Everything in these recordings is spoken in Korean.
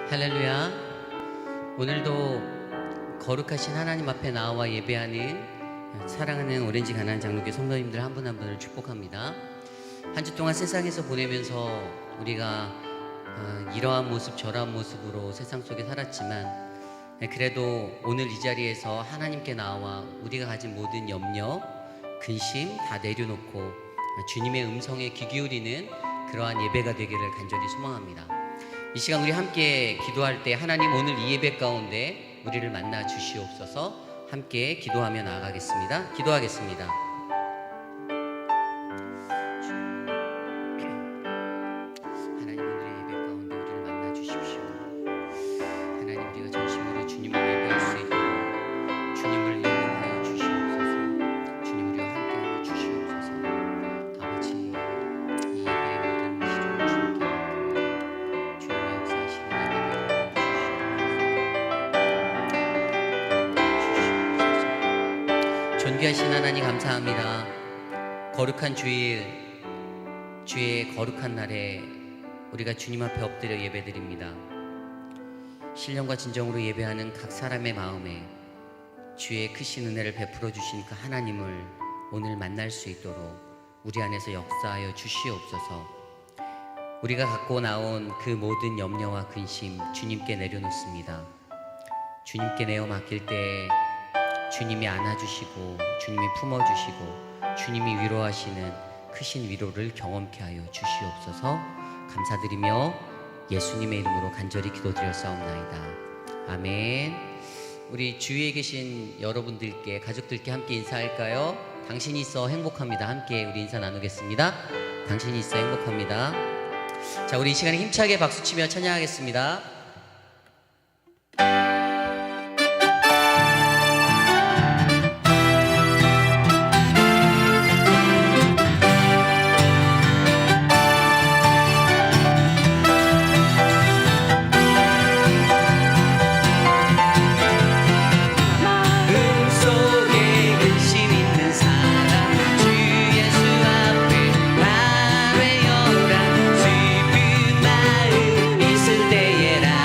할렐루야. 오늘도 거룩하신 하나님 앞에 나와 예배하는 사랑하는 오렌지 가나안 장로교 성도님들 한 분 한 분을 축복합니다. 한 주 동안 세상에서 보내면서 우리가 이러한 모습 저러한 모습으로 세상 속에 살았지만 그래도 오늘 이 자리에서 하나님께 나와 우리가 가진 모든 염려, 근심 다 내려놓고 주님의 음성에 귀 기울이는 그러한 예배가 되기를 간절히 소망합니다. 이 시간 우리 함께 기도할 때 하나님 오늘 이 예배 가운데 우리를 만나 주시옵소서. 함께 기도하며 나아가겠습니다. 기도하겠습니다. 하나님 오늘의 예배 가운데 우리를 만나 주십시오. 하나님 우리가 전심으로 주님을 예배할 수 있도록 주님을 인도하여 주시옵소서. 주님 우리와 함께하여 주시옵소서. 아버지 이 예배의 모든 시종을 주님께 주님의 역사하시는 예배를 존귀하신 하나님 감사합니다. 거룩한 주일 주의 거룩한 날에 우리가 주님 앞에 엎드려 예배드립니다. 신령과 진정으로 예배하는 각 사람의 마음에 주의 크신 은혜를 베풀어 주신 그 하나님을 오늘 만날 수 있도록 우리 안에서 역사하여 주시옵소서. 우리가 갖고 나온 그 모든 염려와 근심 주님께 내려놓습니다. 주님께 내어 맡길 때 주님이 안아주시고 주님이 품어주시고 주님이 위로하시는 크신 위로를 경험케 하여 주시옵소서. 감사드리며 예수님의 이름으로 간절히 기도드렸사옵나이다. 아멘. 우리 주위에 계신 여러분들께 가족들께 함께 인사할까요? 당신이 있어 행복합니다. 함께 우리 인사 나누겠습니다. 당신이 있어 행복합니다. 자, 우리 이 시간에 힘차게 박수치며 찬양하겠습니다. 있을 때에라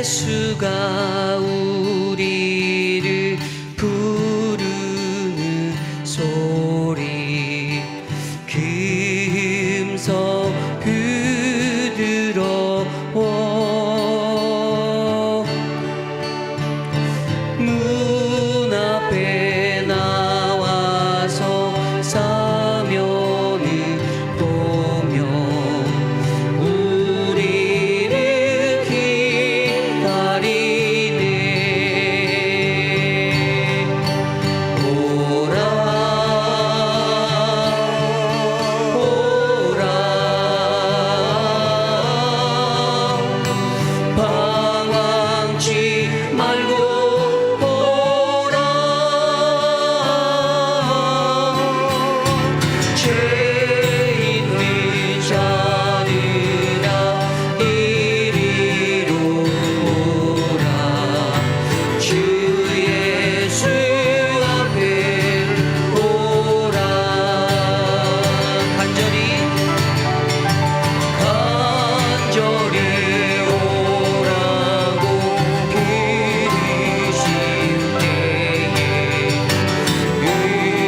예수가 우리를 부르는 소리 금성 부드러워 문 앞에 나와서 사면을 보며 우리를 기다리네. 오라 오라 방황치 말고 오라. 죄 있는 자들아 이리로 오라. 주 예수 앞에 오라. 간절히 오라고 부르실 때에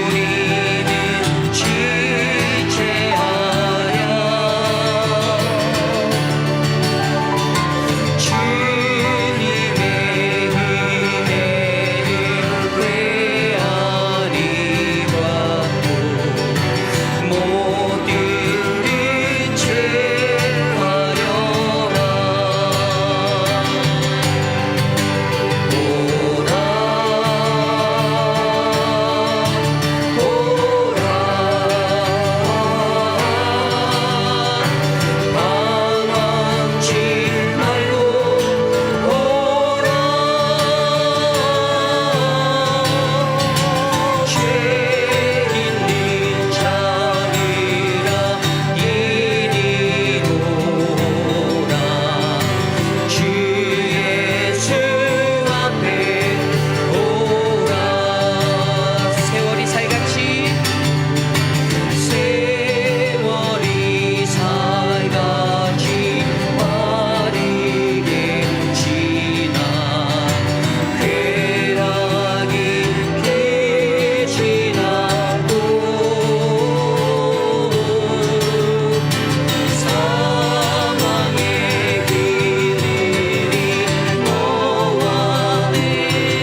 우리는 지체하랴. 주님의 은혜를 외아리 받고 모두를 체하려라. 방황치 말고 오라. 죄 있는 자들아 이리로 오라. 주 예수 앞에 오라. 세월이 살같이 빠르게 지나 쾌락이 지나고 사망의 그늘이 너와 내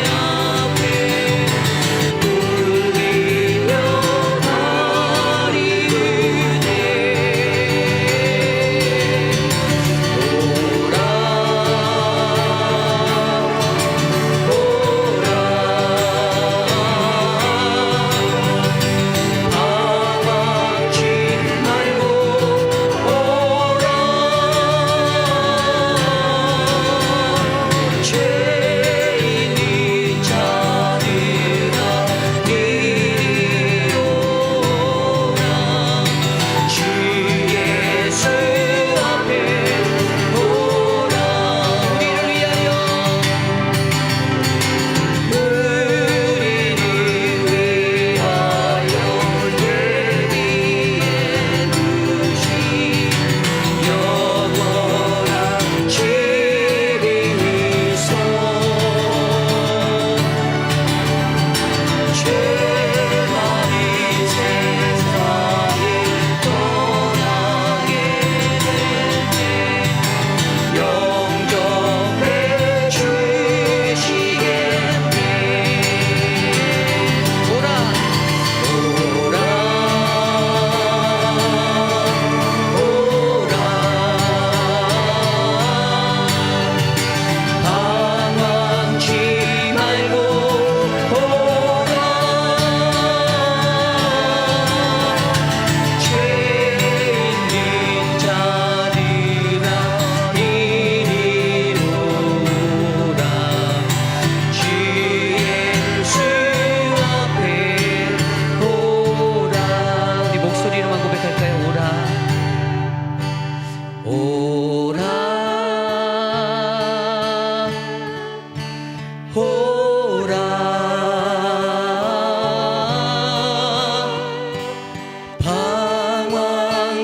앞에 울리며 가리우네. 방황치 말고 오라. 죄 있는 자들아 이리로 오라. 주 예수 앞에 오라. 우리를 위하여 예비해 두신 영원한 집이소. 죄 많은 세상을 떠나게 될 때 영접해 주시겠네. 오라 오라 오라. 방황치 말고 오라. 죄 있는 자들아 이리로 오라. 주 예수 앞에 오라. 우리 목소리로만 고백할까요? 오라 오라 오라.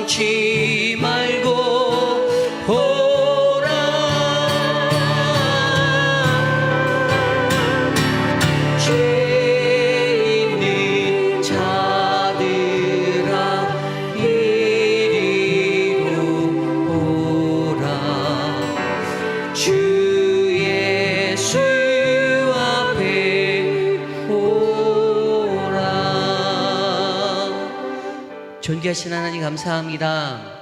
멈추지 말고 오라. 죄 있는 자들아 이리로 오라. 주 예수 앞에 오라. 존귀하신 하나님 감사합니다.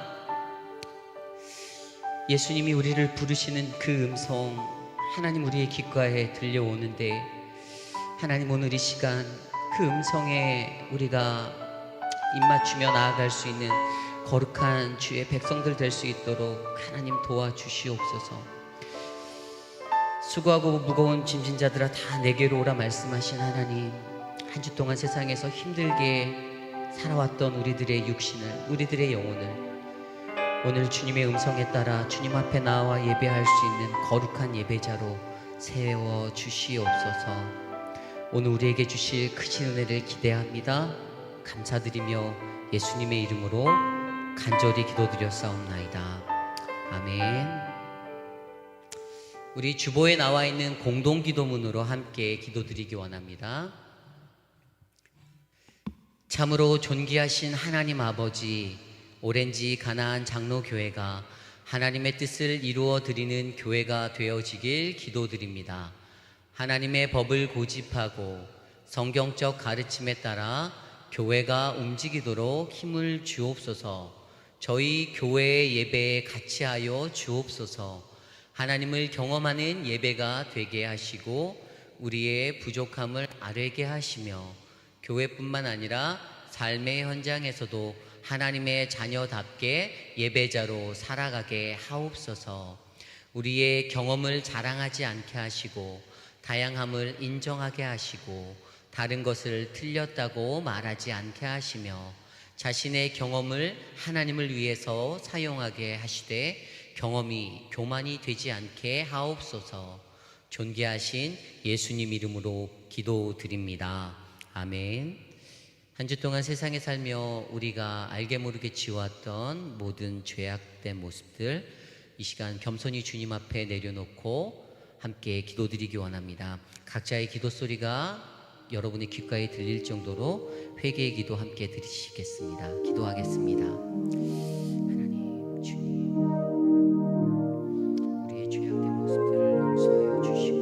예수님이 우리를 부르시는 그 음성, 하나님 우리의 귓가에 들려오는데, 하나님 오늘 이 시간 그 음성에 우리가 입맞추며 나아갈 수 있는 거룩한 주의 백성들 될 수 있도록 하나님 도와주시옵소서. 수고하고 무거운 짐진 자들아 다 내게로 오라 말씀하신 하나님, 한 주 동안 세상에서 힘들게 살아왔던 우리들의 육신을, 우리들의 영혼을 오늘 주님의 음성에 따라 주님 앞에 나와 예배할 수 있는 거룩한 예배자로 세워 주시옵소서. 오늘 우리에게 주실 크신 은혜를 기대합니다. 감사드리며 예수님의 이름으로 간절히 기도드렸사옵나이다. 아멘. 우리 주보에 나와 있는 공동기도문으로 함께 기도드리기 원합니다. 참으로 존귀하신 하나님 아버지, 오렌지 가나안 장로교회가 하나님의 뜻을 이루어 드리는 교회가 되어지길 기도드립니다. 하나님의 법을 고집하고 성경적 가르침에 따라 교회가 움직이도록 힘을 주옵소서. 저희 교회의 예배에 같이 하여 주옵소서. 하나님을 경험하는 예배가 되게 하시고 우리의 부족함을 아뢰게 하시며 교회뿐만 아니라 삶의 현장에서도 하나님의 자녀답게 예배자로 살아가게 하옵소서. 우리의 경험을 자랑하지 않게 하시고 다양함을 인정하게 하시고 다른 것을 틀렸다고 말하지 않게 하시며 자신의 경험을 하나님을 위해서 사용하게 하시되 경험이 교만이 되지 않게 하옵소서. 존귀하신 예수님 이름으로 기도드립니다. 아멘. 한 주 동안 세상에 살며 우리가 알게 모르게 지어왔던 모든 죄악된 모습들, 이 시간 겸손히 주님 앞에 내려놓고 함께 기도드리기 원합니다. 각자의 기도 소리가 여러분의 귓가에 들릴 정도로 회개의 기도 함께 드리시겠습니다. 기도하겠습니다. 하나님, 주님, 우리의 죄악된 모습들을 용서하여 주시고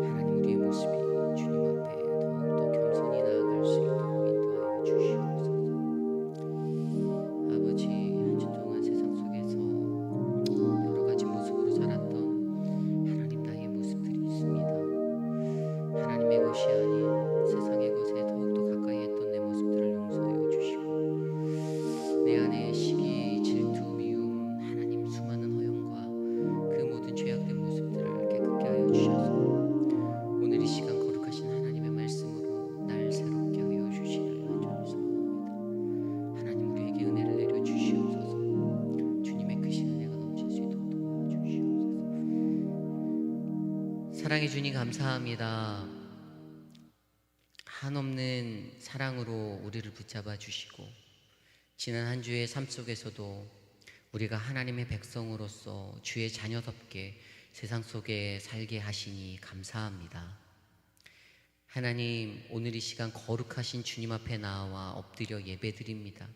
하나님, 우리의 모습이 주님 앞에 더욱더 겸손히 나아갈 수 있도록 인도하여 주시옵소서. 아버지, 한 주 동안 세상 속에서 여러 가지 모습으로 살았던 하나님 나의 모습들이 있습니다. 하나님의 것이 아닌 세상의 것에 더욱더 가까이 했던 내 모습들을 용서하여 주시고 내 안에 시기, 질투, 미움, 하나님 수많은 허영과 그 모든 죄악된 모습들을 깨끗게 하여 주셔서 오늘 이 시간 거룩하신 하나님의 말씀으로 날 새롭게 하여 주시기를 간절히 소원합니다. 하나님, 우리에게 은혜를 내려 주시옵소서. 주님의 크신 은혜가 넘칠 수 있도록 도와주시옵소서. 사랑해 주님 감사합니다. 한없는 사랑으로 우리를 붙잡아 주시고 지난 한 주의 삶 속에서도 우리가 하나님의 백성으로서 주의 자녀답게 세상 속에 살게 하시니 감사합니다. 하나님, 오늘 이 시간 거룩하신 주님 앞에 나와 엎드려 예배드립니다.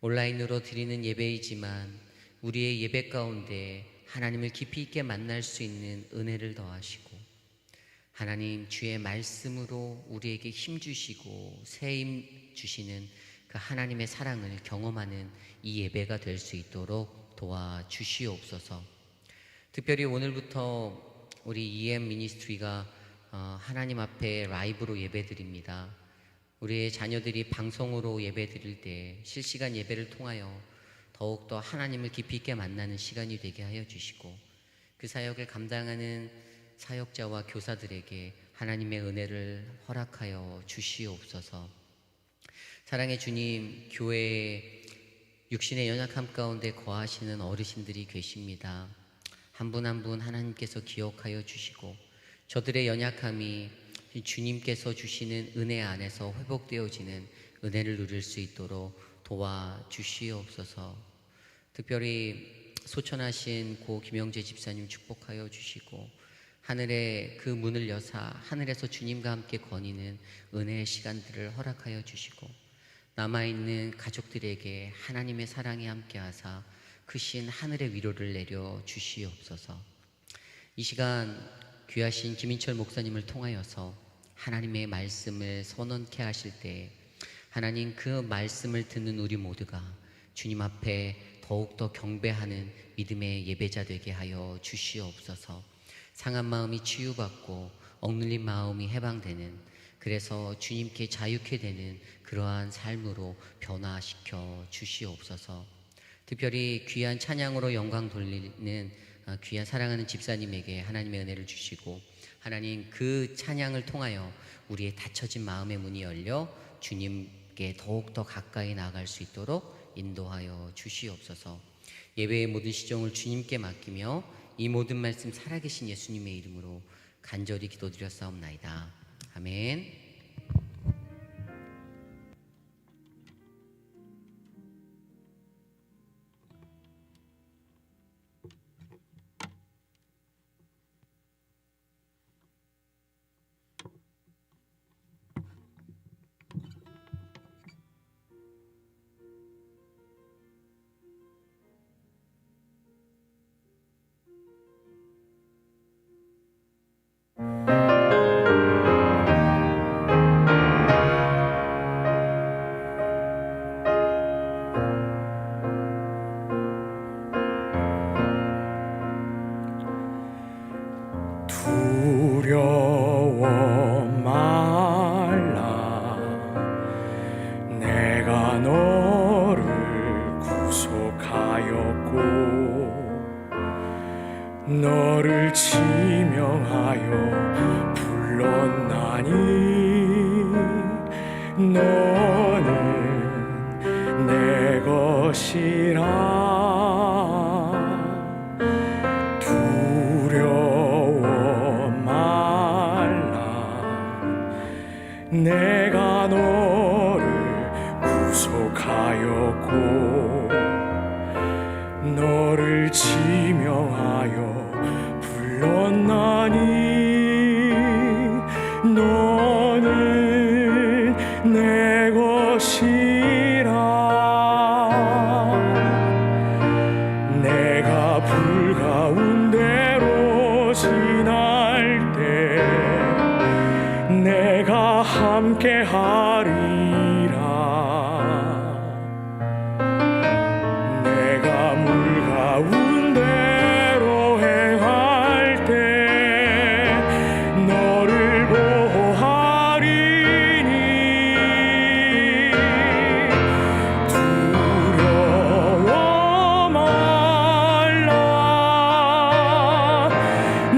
온라인으로 드리는 예배이지만 우리의 예배 가운데 하나님을 깊이 있게 만날 수 있는 은혜를 더하시고 하나님, 주의 말씀으로 우리에게 힘 주시고 새 힘 주시는 그 하나님의 사랑을 경험하는 이 예배가 될 수 있도록 도와주시옵소서. 특별히 오늘부터 우리 EM 미니스트리가 하나님 앞에 라이브로 예배드립니다. 우리의 자녀들이 방송으로 예배드릴 때 실시간 예배를 통하여 더욱더 하나님을 깊이 있게 만나는 시간이 되게 하여 주시고 그 사역을 감당하는 사역자와 교사들에게 하나님의 은혜를 허락하여 주시옵소서. 사랑의 주님, 교회에 육신의 연약함 가운데 거하시는 어르신들이 계십니다. 한 분 한 분 하나님께서 기억하여 주시고 저들의 연약함이 주님께서 주시는 은혜 안에서 회복되어지는 은혜를 누릴 수 있도록 도와주시옵소서. 특별히 소천하신 고 김영재 집사님 축복하여 주시고, 하늘의 그 문을 여사 하늘에서 주님과 함께 거니는 은혜의 시간들을 허락하여 주시고, 남아있는 가족들에게 하나님의 사랑이 함께하사 크신 하늘의 위로를 내려 주시옵소서. 이 시간 귀하신 김인철 목사님을 통하여서 하나님의 말씀을 선언케 하실 때, 하나님 그 말씀을 듣는 우리 모두가 주님 앞에 더욱더 경배하는 믿음의 예배자 되게 하여 주시옵소서. 상한 마음이 치유받고 억눌린 마음이 해방되는, 그래서 주님께 자유케 되는 그러한 삶으로 변화시켜 주시옵소서. 특별히 귀한 찬양으로 영광 돌리는 귀한 사랑하는 집사님에게 하나님의 은혜를 주시고, 하나님 그 찬양을 통하여 우리의 닫혀진 마음의 문이 열려 주님께 더욱더 가까이 나아갈 수 있도록 인도하여 주시옵소서. 예배의 모든 시종을 주님께 맡기며 이 모든 말씀 살아계신 예수님의 이름으로 간절히 기도드렸사옵나이다. 아멘. 두려워 말라, 내가 너를 구속하였고 너를 지명하여 불렀나니 너는 내 것이라. 내가 너를 구속하였고 너를 지명하여 불렀나니 너는 내 것이라. 내가 불 가운데로 지날 때 내가 함께 하리라. 내가 물 가운데로 행할 때 너를 보호하리니 두려워 말라.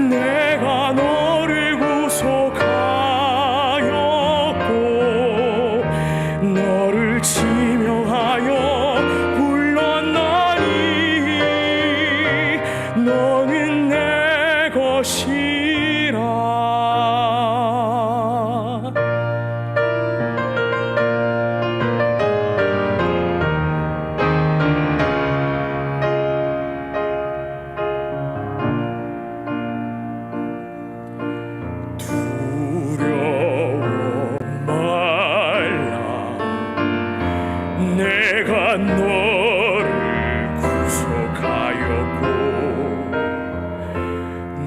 내가 너를 구속하였고 너를 지명하여 불렀나니 너는 내 것이라. 두려워 말라. 내가 너를 구속하였고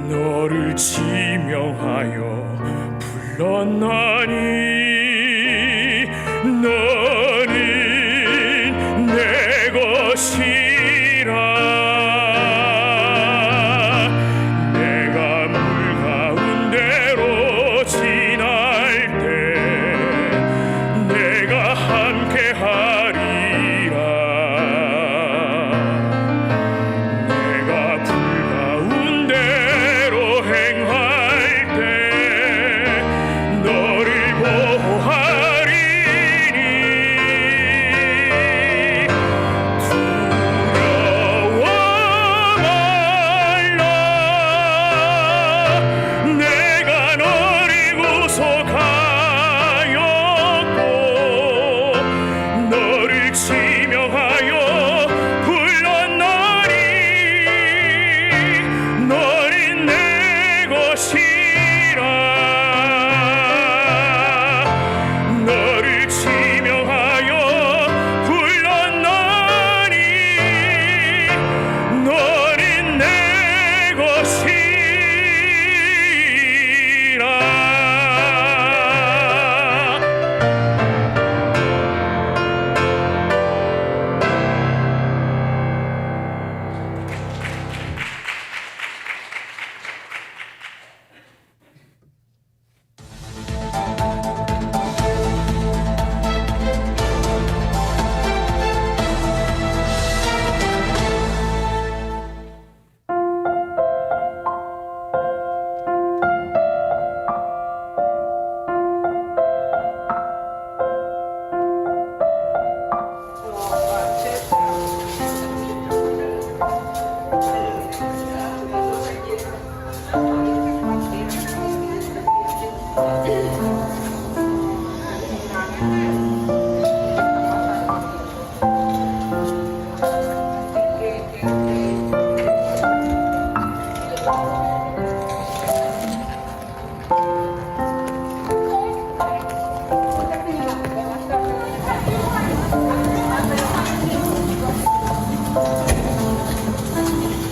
너를 지명하여 불렀나니 너는 내 것이라. 내가 물 가운데로 지날 때 내가 함께 하리라. 내가 불 가운데로 행할 때 너를 보호하리니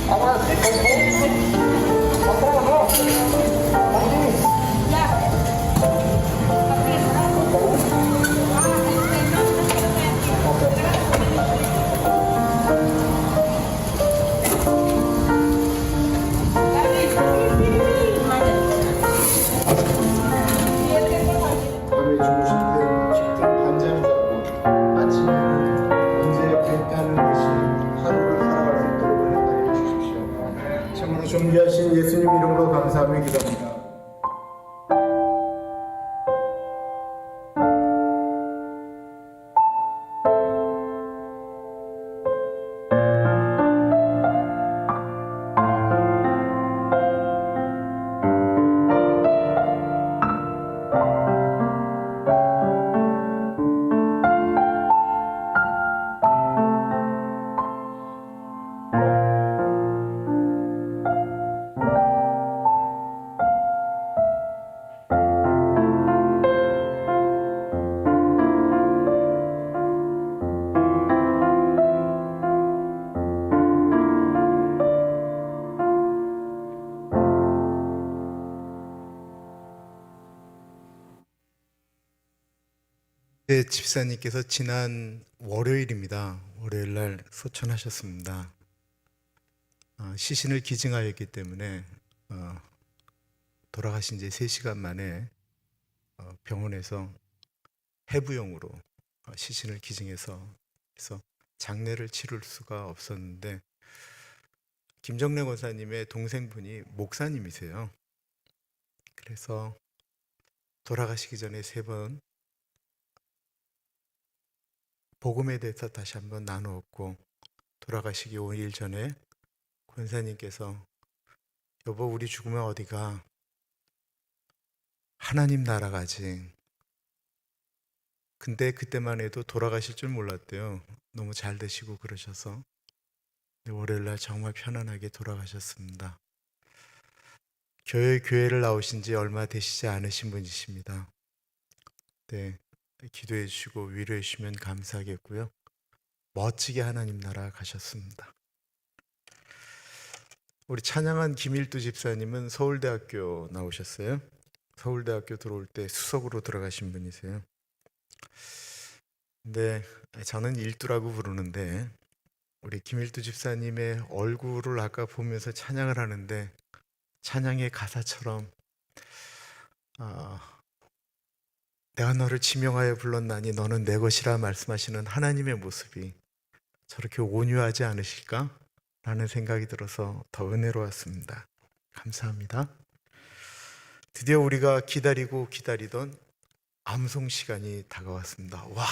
밤에 주무실 때 깊은 밤잠을 자고 아침에는 언제 괜찮은 듯이 하루를 살아갈 수 있도록 은혜 주십시오. 참으로 존귀하신 예수님 이름으로 감사하며 기도합니다. 네, 집사님께서 지난 월요일입니다. 월요일 날 소천하셨습니다. 시신을 기증하였기 때문에 돌아가신 지 3시간 만에 병원에서 해부용으로 시신을 기증해서 그래서 장례를 치를 수가 없었는데 김정래 권사님의 동생분이 목사님이세요. 그래서 돌아가시기 전에 3번 복음에 대해서 다시 한번 나누었고 돌아가시기 5일 전에 권사님께서 여보 우리 죽으면 어디가? 하나님 나라 가지. 근데 그때만 해도 돌아가실 줄 몰랐대요. 너무 잘 되시고 그러셔서 월요일날 정말 편안하게 돌아가셨습니다. 교회를 나오신 지 얼마 되시지 않으신 분이십니다. 네, 기도해 주시고 위로해 주시면 감사하겠고요. 멋지게 하나님 나라 가셨습니다. 우리 찬양한 김일두 집사님은 서울대학교 나오셨어요. 서울대학교 들어올 때 수석으로 들어가신 분이세요. 근데 저는 일두라고 부르는데 우리 김일두 집사님의 얼굴을 아까 보면서 찬양을 하는데 찬양의 가사처럼 내가 너를 지명하여 불렀나니 너는 내 것이라 말씀하시는 하나님의 모습이 저렇게 온유하지 않으실까? 라는 생각이 들어서 더 은혜로웠습니다. 감사합니다. 드디어 우리가 기다리고 기다리던 암송 시간이 다가왔습니다. 와,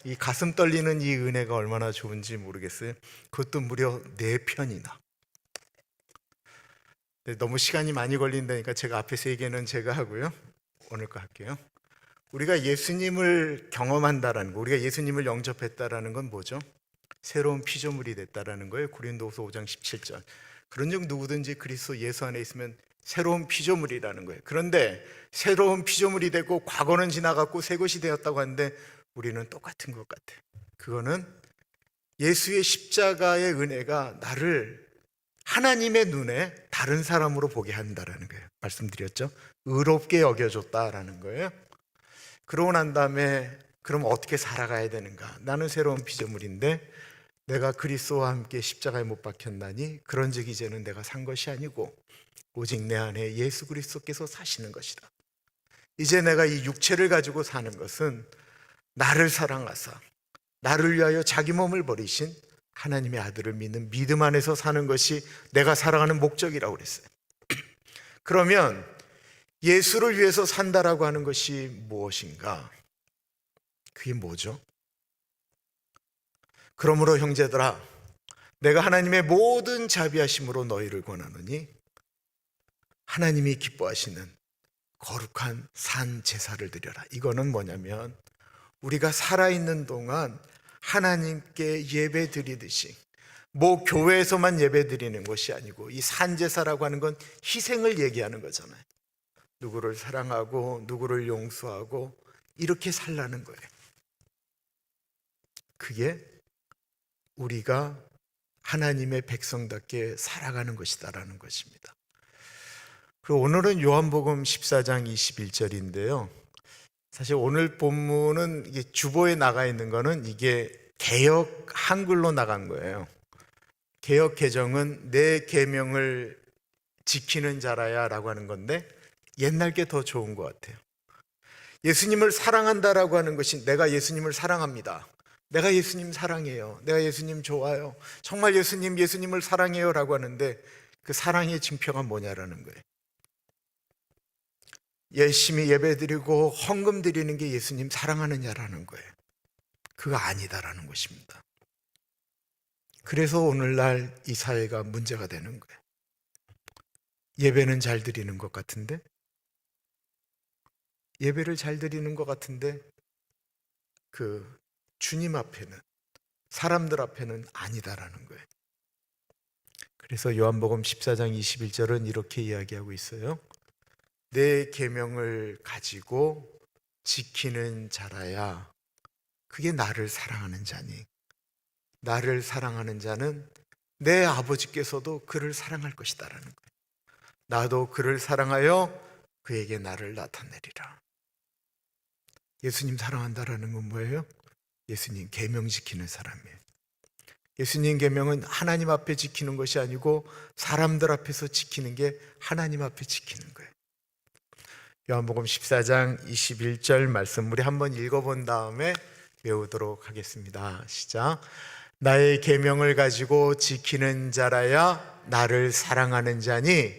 이 가슴 떨리는 이 은혜가 얼마나 좋은지 모르겠어요. 그것도 무려 4편이나. 너무 시간이 많이 걸린다니까 제가 앞에서 얘기는 제가 하고요. 오늘 거 할게요. 우리가 예수님을 경험한다라는 거, 우리가 예수님을 영접했다라는 건 뭐죠? 새로운 피조물이 됐다라는 거예요. 고린도후서 5장 17절. 그런즉 누구든지 그리스도 예수 안에 있으면 새로운 피조물이라는 거예요. 그런데 새로운 피조물이 되고 과거는 지나갔고 새 것이 되었다고 하는데 우리는 똑같은 것 같아요. 그거는 예수의 십자가의 은혜가 나를 하나님의 눈에 다른 사람으로 보게 한다라는 거예요. 말씀드렸죠? 의롭게 여겨줬다라는 거예요. 그러고 난 다음에 그럼 어떻게 살아가야 되는가? 나는 새로운 피조물인데 내가 그리스도와 함께 십자가에 못 박혔나니 그런즉 이제는 내가 산 것이 아니고 오직 내 안에 예수 그리스도께서 사시는 것이다. 이제 내가 이 육체를 가지고 사는 것은 나를 사랑하사 나를 위하여 자기 몸을 버리신 하나님의 아들을 믿는 믿음 안에서 사는 것이 내가 살아가는 목적이라고 그랬어요. 그러면 예수를 위해서 산다라고 하는 것이 무엇인가? 그게 뭐죠? 그러므로 형제들아, 내가 하나님의 모든 자비하심으로 너희를 권하노니 하나님이 기뻐하시는 거룩한 산 제사를 드려라. 이거는 뭐냐면 우리가 살아있는 동안 하나님께 예배 드리듯이 뭐 교회에서만 예배 드리는 것이 아니고 이 산 제사라고 하는 건 희생을 얘기하는 거잖아요. 누구를 사랑하고 누구를 용서하고 이렇게 살라는 거예요. 그게 우리가 하나님의 백성답게 살아가는 것이다라는 것입니다. 그리고 오늘은 요한복음 14장 21절인데요. 사실 오늘 본문은 이게 주보에 나가 있는 거는 이게 개역 한글로 나간 거예요. 개역 개정은 내 계명을 지키는 자라야라고 하는 건데 옛날 게 더 좋은 것 같아요. 예수님을 사랑한다라고 하는 것이 내가 예수님을 사랑합니다. 내가 예수님 사랑해요. 내가 예수님 좋아요. 정말 예수님을 사랑해요라고 하는데 그 사랑의 증표가 뭐냐라는 거예요. 열심히 예배드리고 헌금 드리는 게 예수님 사랑하느냐라는 거예요. 그거 아니다라는 것입니다. 그래서 오늘날 이 사회가 문제가 되는 거예요. 예배는 잘 드리는 것 같은데, 예배를 잘 드리는 것 같은데 그 주님 앞에는, 사람들 앞에는 아니다라는 거예요. 그래서 요한복음 14장 21절은 이렇게 이야기하고 있어요. 내 계명을 가지고 지키는 자라야 그게 나를 사랑하는 자니, 나를 사랑하는 자는 내 아버지께서도 그를 사랑할 것이다라는 거예요. 나도 그를 사랑하여 그에게 나를 나타내리라. 예수님 사랑한다라는 건 뭐예요? 예수님 계명 지키는 사람이에요. 예수님 계명은 하나님 앞에 지키는 것이 아니고 사람들 앞에서 지키는 게 하나님 앞에 지키는 거예요. 요한복음 14장 21절 말씀 우리 한번 읽어본 다음에 외우도록 하겠습니다. 시작. 나의 계명을 가지고 지키는 자라야 나를 사랑하는 자니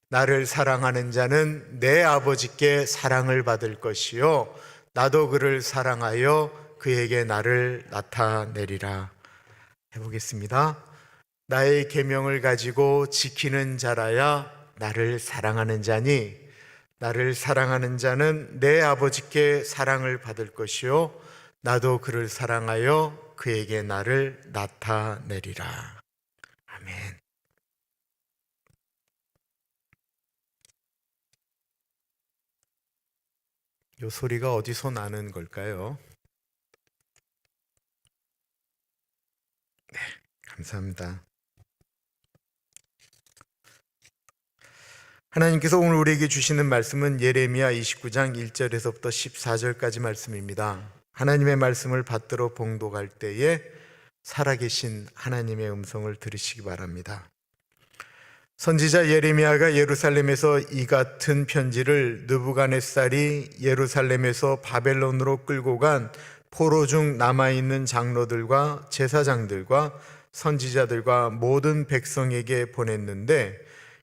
나를 사랑하는 자는 내 아버지께 사랑을 받을 것이요 나도 그를 사랑하여 그에게 나를 나타내리라. 해보겠습니다. 나의 계명을 가지고 지키는 자라야 나를 사랑하는 자니 나를 사랑하는 자는 내 아버지께 사랑을 받을 것이요 나도 그를 사랑하여 그에게 나를 나타내리라. 아멘. 이 소리가 어디서 나는 걸까요? 네, 감사합니다. 하나님께서 오늘 우리에게 주시는 말씀은 예레미야 29장 1절에서부터 14절까지 말씀입니다. 하나님의 말씀을 받들어 봉독할 때에 살아계신 하나님의 음성을 들으시기 바랍니다. 선지자 예레미야가 예루살렘에서 이 같은 편지를 느부갓네살이 예루살렘에서 바벨론으로 끌고 간 포로 중 남아있는 장로들과 제사장들과 선지자들과 모든 백성에게 보냈는데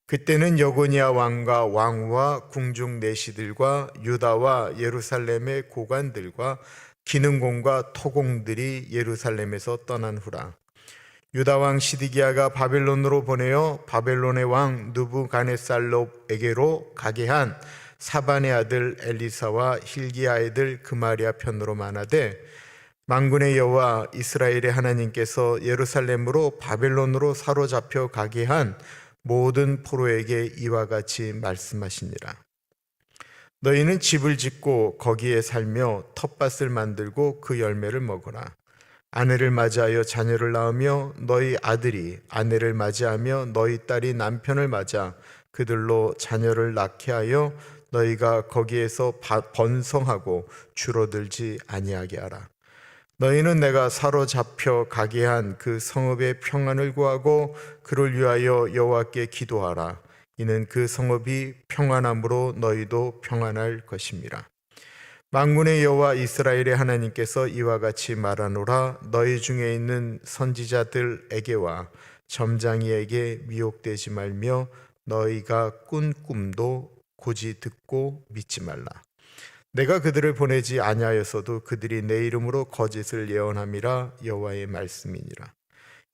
그때는 여고니아 왕과 왕후와 궁중 내시들과 유다와 예루살렘의 고관들과 기능공과 토공들이 예루살렘에서 떠난 후라. 유다 왕 시드기야가 바벨론으로 보내어 바벨론의 왕 느부갓네살로에게로 가게 한 사반의 아들 엘리사와 hil기야의 아들 그마리아 편으로 말하되 만군의 여호와 이스라엘의 하나님께서 예루살렘으로 바벨론으로 사로잡혀 가게 한 모든 포로에게 이와 같이 말씀하시니라. 너희는 집을 짓고 거기에 살며 텃밭을 만들고 그 열매를 먹어라. 아내를 맞이하여 자녀를 낳으며 너희 아들이 아내를 맞이하며 너희 딸이 남편을 맞아 그들로 자녀를 낳게 하여 너희가 거기에서 번성하고 줄어들지 아니하게 하라. 너희는 내가 사로잡혀 가게 한 그 성읍의 평안을 구하고 그를 위하여 여호와께 기도하라. 이는 그 성읍이 평안함으로 너희도 평안할 것임이라. 만군의 여호와 이스라엘의 하나님께서 이와 같이 말하노라. 너희 중에 있는 선지자들에게와 점장이에게 미혹되지 말며 너희가 꾼 꿈도 고지 듣고 믿지 말라. 내가 그들을 보내지 아니하였어도 그들이 내 이름으로 거짓을 예언함이라. 여호와의 말씀이니라.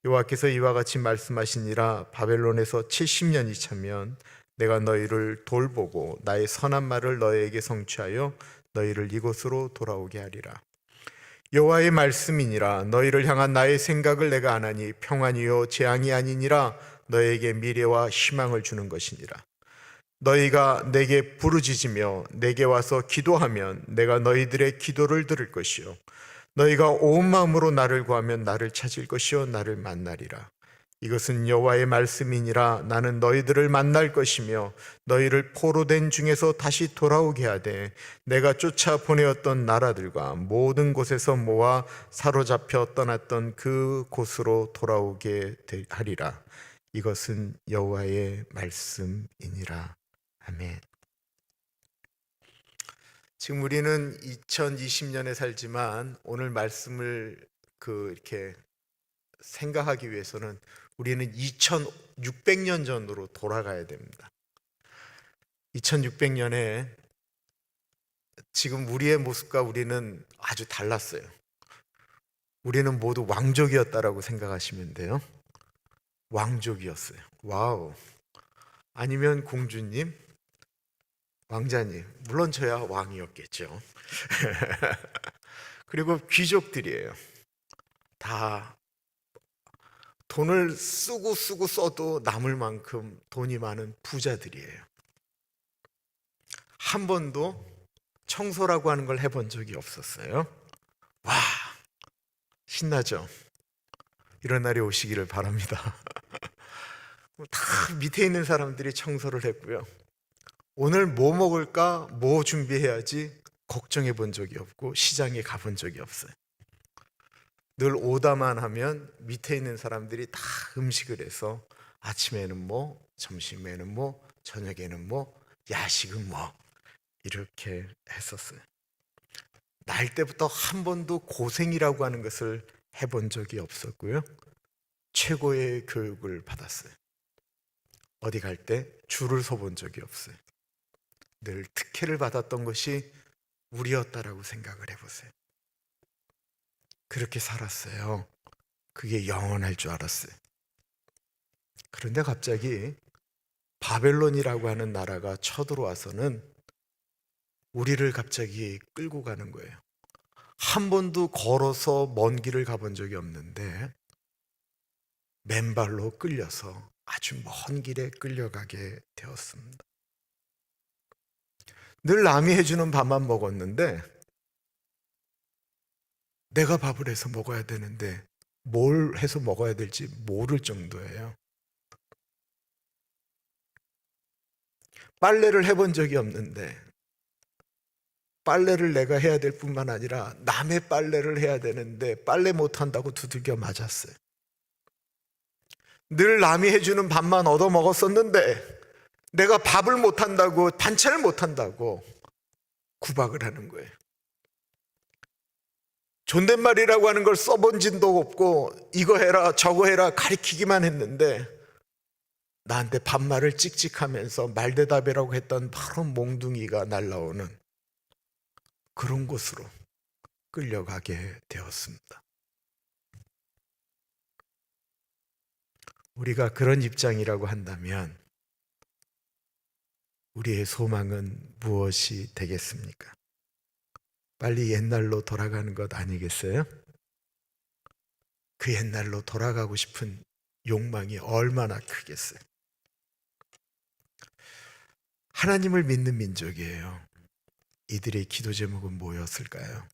여호와께서 이와 같이 말씀하시니라. 바벨론에서 70년이 차면 내가 너희를 돌보고 나의 선한 말을 너희에게 성취하여 너희를 이곳으로 돌아오게 하리라. 여호와의 말씀이니라. 너희를 향한 나의 생각을 내가 아나니 평안이요 재앙이 아니니라. 너희에게 미래와 희망을 주는 것이니라. 너희가 내게 부르짖으며 내게 와서 기도하면 내가 너희들의 기도를 들을 것이요 너희가 온 마음으로 나를 구하면 나를 찾을 것이요 나를 만나리라. 이것은 여호와의 말씀이니라. 나는 너희들을 만날 것이며 너희를 포로된 중에서 다시 돌아오게 하되 내가 쫓아 보내었던 나라들과 모든 곳에서 모아 사로잡혀 떠났던 그 곳으로 돌아오게 하리라. 이것은 여호와의 말씀이니라. 아멘. 지금 우리는 2020년에 살지만 오늘 말씀을 이렇게 생각하기 위해서는 우리는 2600년 전으로 돌아가야 됩니다. 2600년에 지금 우리의 모습과 우리는 아주 달랐어요. 우리는 모두 왕족이었다라고 생각하시면 돼요. 왕족이었어요. 와우. 아니면 공주님, 왕자님, 물론 저야 왕이었겠죠. 그리고 귀족들이에요. 다 돈을 쓰고 써도 남을 만큼 돈이 많은 부자들이에요. 한 번도 청소라고 하는 걸 해본 적이 없었어요. 와, 신나죠? 이런 날이 오시기를 바랍니다. 다 밑에 있는 사람들이 청소를 했고요. 오늘 뭐 먹을까, 뭐 준비해야지 걱정해 본 적이 없고 시장에 가본 적이 없어요. 늘 오다만 하면 밑에 있는 사람들이 다 음식을 해서 아침에는 뭐, 점심에는 뭐, 저녁에는 뭐, 야식은 뭐 이렇게 했었어요. 날 때부터 한 번도 고생이라고 하는 것을 해본 적이 없었고요. 최고의 교육을 받았어요. 어디 갈 때 줄을 서본 적이 없어요. 늘 특혜를 받았던 것이 우리였다라고 생각을 해보세요. 그렇게 살았어요. 그게 영원할 줄 알았어요. 그런데 갑자기 바벨론이라고 하는 나라가 쳐들어와서는 우리를 갑자기 끌고 가는 거예요. 한 번도 걸어서 먼 길을 가본 적이 없는데 맨발로 끌려서 아주 먼 길에 끌려가게 되었습니다. 늘 남이 해주는 밥만 먹었는데 내가 밥을 해서 먹어야 되는데 뭘 해서 먹어야 될지 모를 정도예요. 빨래를 해본 적이 없는데 빨래를 내가 해야 될 뿐만 아니라 남의 빨래를 해야 되는데 빨래 못한다고 두들겨 맞았어요. 늘 남이 해주는 밥만 얻어 먹었었는데 내가 밥을 못한다고, 반찬을 못한다고 구박을 하는 거예요. 존댓말이라고 하는 걸 써본 적도 없고 이거 해라 저거 해라 가리키기만 했는데 나한테 반말을 찍찍하면서 말대답이라고 했던 바로 몽둥이가 날라오는 그런 곳으로 끌려가게 되었습니다. 우리가 그런 입장이라고 한다면 우리의 소망은 무엇이 되겠습니까? 빨리 옛날로 돌아가는 것 아니겠어요? 그 옛날로 돌아가고 싶은 욕망이 얼마나 크겠어요? 하나님을 믿는 민족이에요. 이들의 기도 제목은 뭐였을까요?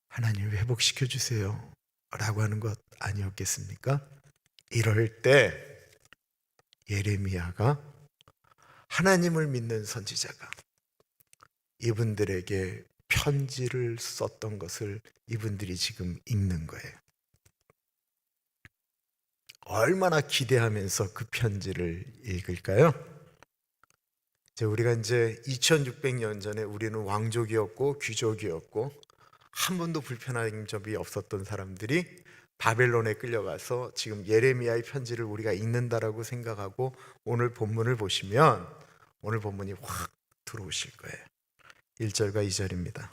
하나님 회복시켜 주세요 라고 하는 것 아니었겠습니까? 이럴 때 예레미야가 하나님을 믿는 선지자가 이분들에게 편지를 썼던 것을 이분들이 지금 읽는 거예요. 얼마나 기대하면서 그 편지를 읽을까요? 우리가 이제 2600년 전에 우리는 왕족이었고 귀족이었고 한 번도 불편한 점이 없었던 사람들이 바벨론에 끌려가서 지금 예레미야의 편지를 우리가 읽는다라고 생각하고 오늘 본문을 보시면 오늘 본문이 확 들어오실 거예요. 1절과 2절입니다.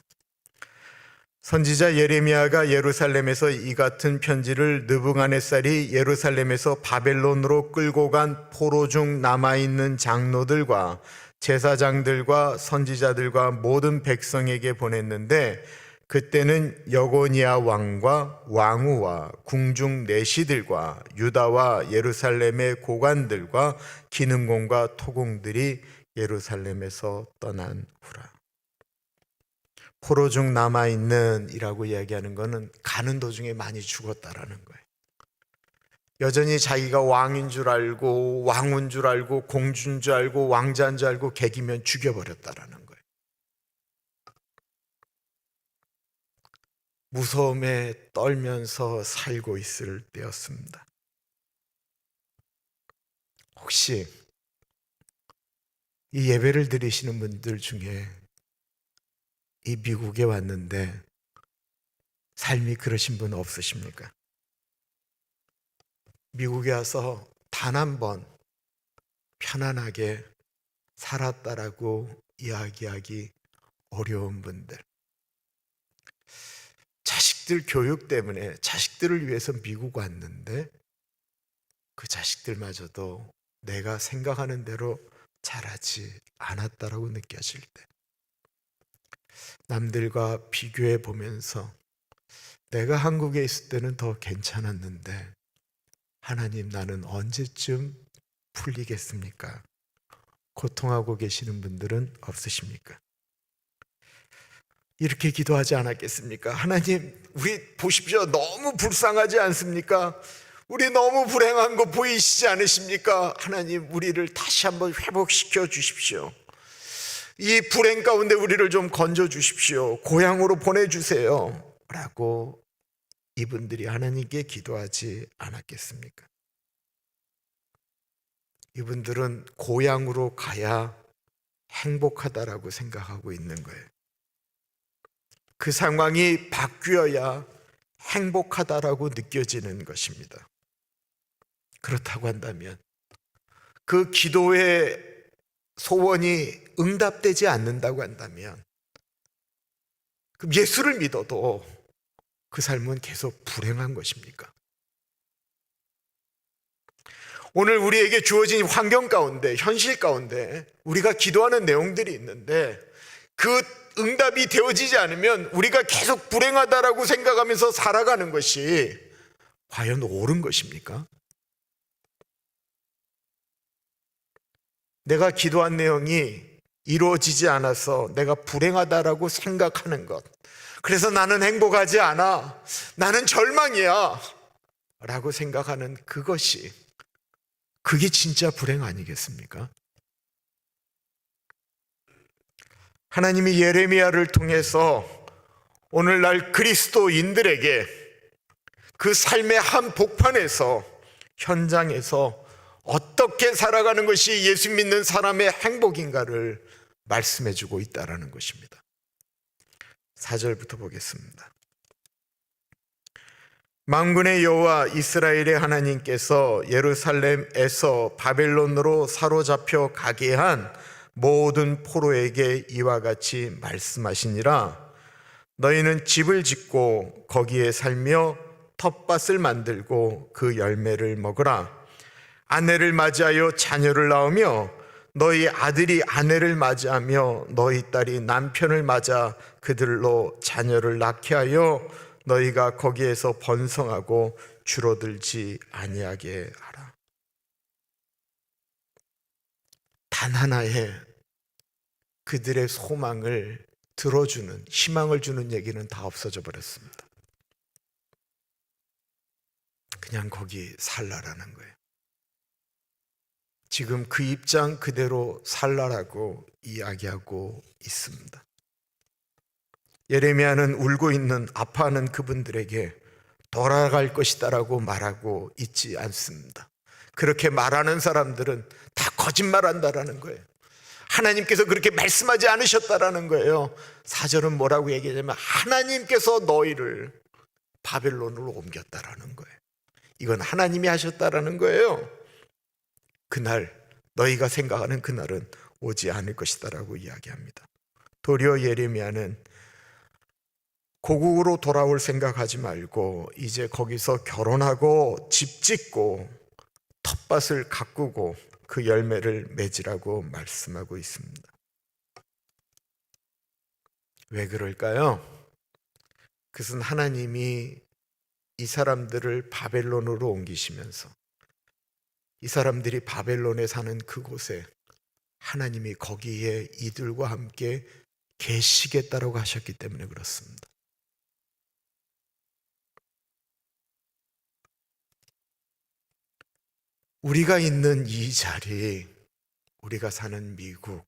선지자 예레미야가 예루살렘에서 이 같은 편지를 느부갓네살이 예루살렘에서 바벨론으로 끌고 간 포로 중 남아있는 장로들과 제사장들과 선지자들과 모든 백성에게 보냈는데 그때는 여고니아 왕과 왕후와 궁중 내시들과 유다와 예루살렘의 고관들과 기능공과 토공들이 예루살렘에서 떠난 후라. 포로 중 남아있는 이라고 이야기하는 것은 가는 도중에 많이 죽었다라는 거예요. 여전히 자기가 왕인 줄 알고 왕운 줄 알고 공주인 줄 알고 왕자인 줄 알고 개기면 죽여버렸다라는 거예요. 무서움에 떨면서 살고 있을 때였습니다. 혹시 이 예배를 드리시는 분들 중에 이 미국에 왔는데 삶이 그러신 분 없으십니까? 미국에 와서 단 한 번 편안하게 살았다라고 이야기하기 어려운 분들, 자식들 교육 때문에 자식들을 위해서 미국 왔는데 그 자식들마저도 내가 생각하는 대로 자라지 않았다라고 느껴질 때, 남들과 비교해 보면서 내가 한국에 있을 때는 더 괜찮았는데 하나님, 나는 언제쯤 풀리겠습니까? 고통하고 계시는 분들은 없으십니까? 이렇게 기도하지 않았겠습니까? 하나님, 우리 보십시오. 너무 불쌍하지 않습니까? 우리 너무 불행한 거 보이시지 않으십니까? 하나님, 우리를 다시 한번 회복시켜 주십시오. 이 불행 가운데 우리를 좀 건져 주십시오. 고향으로 보내주세요. 라고 이분들이 하나님께 기도하지 않았겠습니까? 이분들은 고향으로 가야 행복하다라고 생각하고 있는 거예요. 그 상황이 바뀌어야 행복하다라고 느껴지는 것입니다. 그렇다고 한다면 그 기도의 소원이 응답되지 않는다고 한다면 그럼 예수를 믿어도 그 삶은 계속 불행한 것입니까? 오늘 우리에게 주어진 환경 가운데, 현실 가운데 우리가 기도하는 내용들이 있는데 그 응답이 되어지지 않으면 우리가 계속 불행하다라고 생각하면서 살아가는 것이 과연 옳은 것입니까? 내가 기도한 내용이 이루어지지 않아서 내가 불행하다라고 생각하는 것, 그래서 나는 행복하지 않아, 나는 절망이야 라고 생각하는 그것이, 그게 진짜 불행 아니겠습니까? 하나님이 예레미야를 통해서 오늘날 그리스도인들에게 그 삶의 한 복판에서, 현장에서 어떻게 살아가는 것이 예수 믿는 사람의 행복인가를 말씀해 주고 있다는 것입니다. 4절부터 보겠습니다. 만군의 여호와 이스라엘의 하나님께서 예루살렘에서 바벨론으로 사로잡혀 가게 한 모든 포로에게 이와 같이 말씀하시니라. 너희는 집을 짓고 거기에 살며 텃밭을 만들고 그 열매를 먹으라. 아내를 맞이하여 자녀를 낳으며 너희 아들이 아내를 맞이하며 너희 딸이 남편을 맞아 그들로 자녀를 낳게 하여 너희가 거기에서 번성하고 줄어들지 아니하게 하라. 단 하나의 그들의 소망을 들어주는, 희망을 주는 얘기는 다 없어져 버렸습니다. 그냥 거기 살라라는 거예요. 지금 그 입장 그대로 살라라고 이야기하고 있습니다. 예레미야는 울고 있는, 아파하는 그분들에게 돌아갈 것이다라고 말하고 있지 않습니다. 그렇게 말하는 사람들은 다 거짓말한다라는 거예요. 하나님께서 그렇게 말씀하지 않으셨다라는 거예요. 4절은 뭐라고 얘기하냐면 하나님께서 너희를 바벨론으로 옮겼다라는 거예요. 이건 하나님이 하셨다라는 거예요. 그날, 너희가 생각하는 그날은 오지 않을 것이다라고 이야기합니다. 도리어 예레미야는 고국으로 돌아올 생각하지 말고 이제 거기서 결혼하고 집 짓고 텃밭을 가꾸고 그 열매를 맺으라고 말씀하고 있습니다. 왜 그럴까요? 그것은 하나님이 이 사람들을 바벨론으로 옮기시면서 이 사람들이 바벨론에 사는 그곳에 하나님이 거기에 이들과 함께 계시겠다라고 하셨기 때문에 그렇습니다. 우리가 있는 이 자리, 우리가 사는 미국,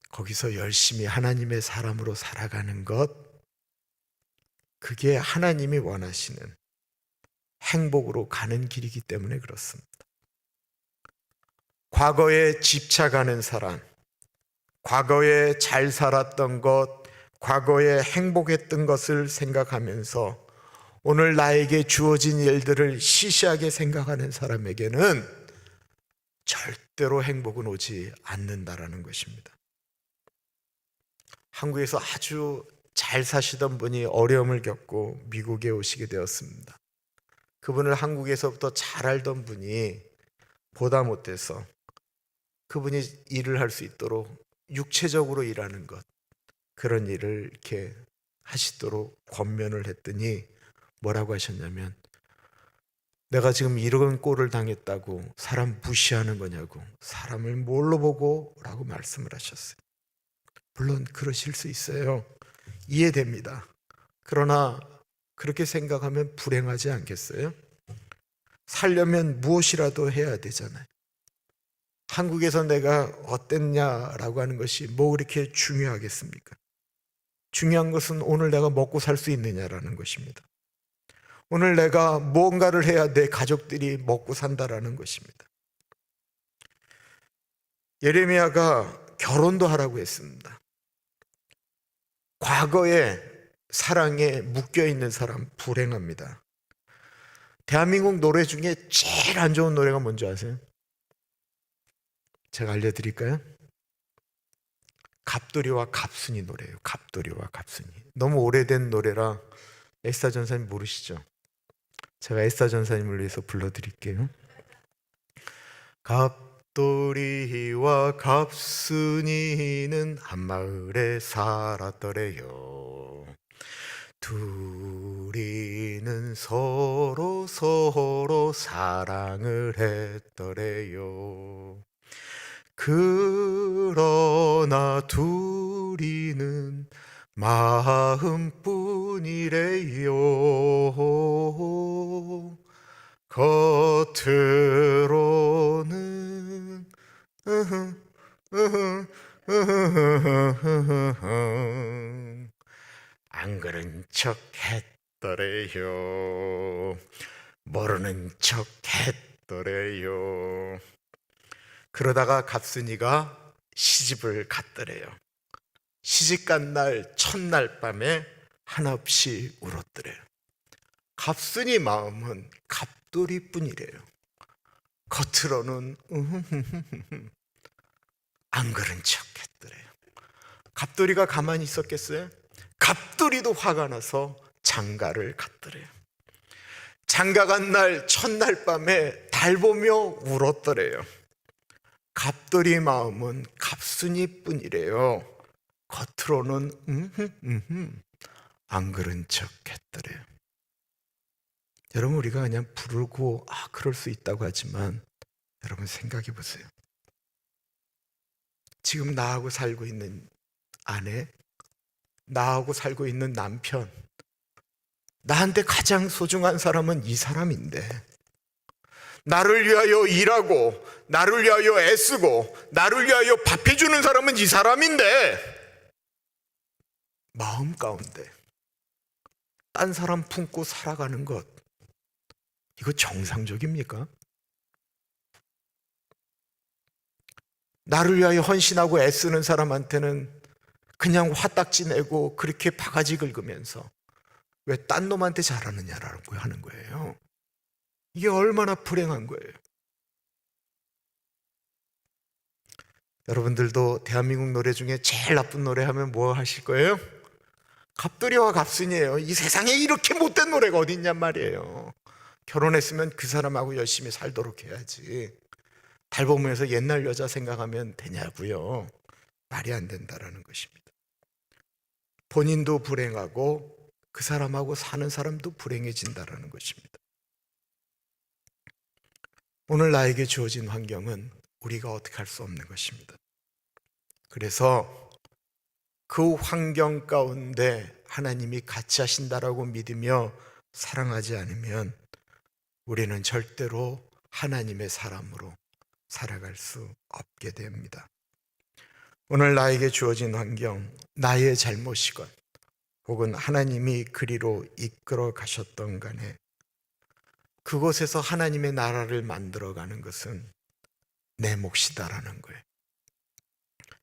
거기서 열심히 하나님의 사람으로 살아가는 것, 그게 하나님이 원하시는 행복으로 가는 길이기 때문에 그렇습니다. 과거에 집착하는 사람, 과거에 잘 살았던 것, 과거에 행복했던 것을 생각하면서 오늘 나에게 주어진 일들을 시시하게 생각하는 사람에게는 절대로 행복은 오지 않는다라는 것입니다. 한국에서 아주 잘 사시던 분이 어려움을 겪고 미국에 오시게 되었습니다. 그분을 한국에서부터 잘 알던 분이 보다 못해서 그분이 일을 할 수 있도록 육체적으로 일하는 것, 그런 일을 이렇게 하시도록 권면을 했더니 뭐라고 하셨냐면, 내가 지금 이런 꼴을 당했다고 사람 무시하는 거냐고, 사람을 뭘로 보고? 라고 말씀을 하셨어요. 물론 그러실 수 있어요. 이해됩니다. 그러나 그렇게 생각하면 불행하지 않겠어요? 살려면 무엇이라도 해야 되잖아요. 한국에서 내가 어땠냐라고 하는 것이 뭐 그렇게 중요하겠습니까? 중요한 것은 오늘 내가 먹고 살 수 있느냐라는 것입니다. 오늘 내가 무언가를 해야 내 가족들이 먹고 산다라는 것입니다. 예레미야가 결혼도 하라고 했습니다. 과거의 사랑에 묶여있는 사람 불행합니다. 대한민국 노래 중에 제일 안 좋은 노래가 뭔지 아세요? 제가 알려드릴까요? 갑돌이와 갑순이 노래예요. 갑돌이와 갑순이. 너무 오래된 노래라 에스더 전사님 모르시죠? 제가 에스더 전사님을 위해서 불러드릴게요. 갑돌이와 갑순이는 한 마을에 살았더래요. 둘이는 서로 사랑을 했더래요. 그러나 둘이는 마음뿐이래요. 겉으로는 안 그런 척 했더래요. 모르는 척 했더래요. 그러다가 갑순이가 시집을 갔더래요. 시집간 날 첫날 밤에 한없이 울었더래요. 갑순이 마음은 갑돌이뿐이래요. 겉으로는 안 그런 척 했더래요. 갑돌이가 가만히 있었겠어요? 갑돌이도 화가 나서 장가를 갔더래요. 장가 간 날 첫날 밤에 달 보며 울었더래요. 갑돌이 마음은 갑순이뿐이래요. 겉으로는 안 그런 척 했더래요. 여러분, 우리가 그냥 부르고 그럴 수 있다고 하지만 여러분 생각해 보세요. 지금 나하고 살고 있는 아내, 나하고 살고 있는 남편, 나한테 가장 소중한 사람은 이 사람인데, 나를 위하여 일하고 나를 위하여 애쓰고 나를 위하여 밥해주는 사람은 이 사람인데, 마음 가운데 딴 사람 품고 살아가는 것, 이거 정상적입니까? 나를 위하여 헌신하고 애쓰는 사람한테는 그냥 화딱지 내고 그렇게 바가지 긁으면서 왜 딴 놈한테 잘하느냐라고 하는 거예요. 이게 얼마나 불행한 거예요. 여러분들도 대한민국 노래 중에 제일 나쁜 노래 하면 뭐 하실 거예요? 갑돌이와 갑순이에요. 이 세상에 이렇게 못된 노래가 어디 있냔 말이에요. 결혼했으면 그 사람하고 열심히 살도록 해야지. 달 보면서 옛날 여자 생각하면 되냐고요. 말이 안 된다라는 것입니다. 본인도 불행하고 그 사람하고 사는 사람도 불행해진다라는 것입니다. 오늘 나에게 주어진 환경은 우리가 어떻게 할 수 없는 것입니다. 그래서 그 환경 가운데 하나님이 같이 하신다라고 믿으며 사랑하지 않으면 우리는 절대로 하나님의 사람으로 살아갈 수 없게 됩니다. 오늘 나에게 주어진 환경, 나의 잘못이건 혹은 하나님이 그리로 이끌어 가셨던 간에 그곳에서 하나님의 나라를 만들어가는 것은 내 몫이다라는 거예요.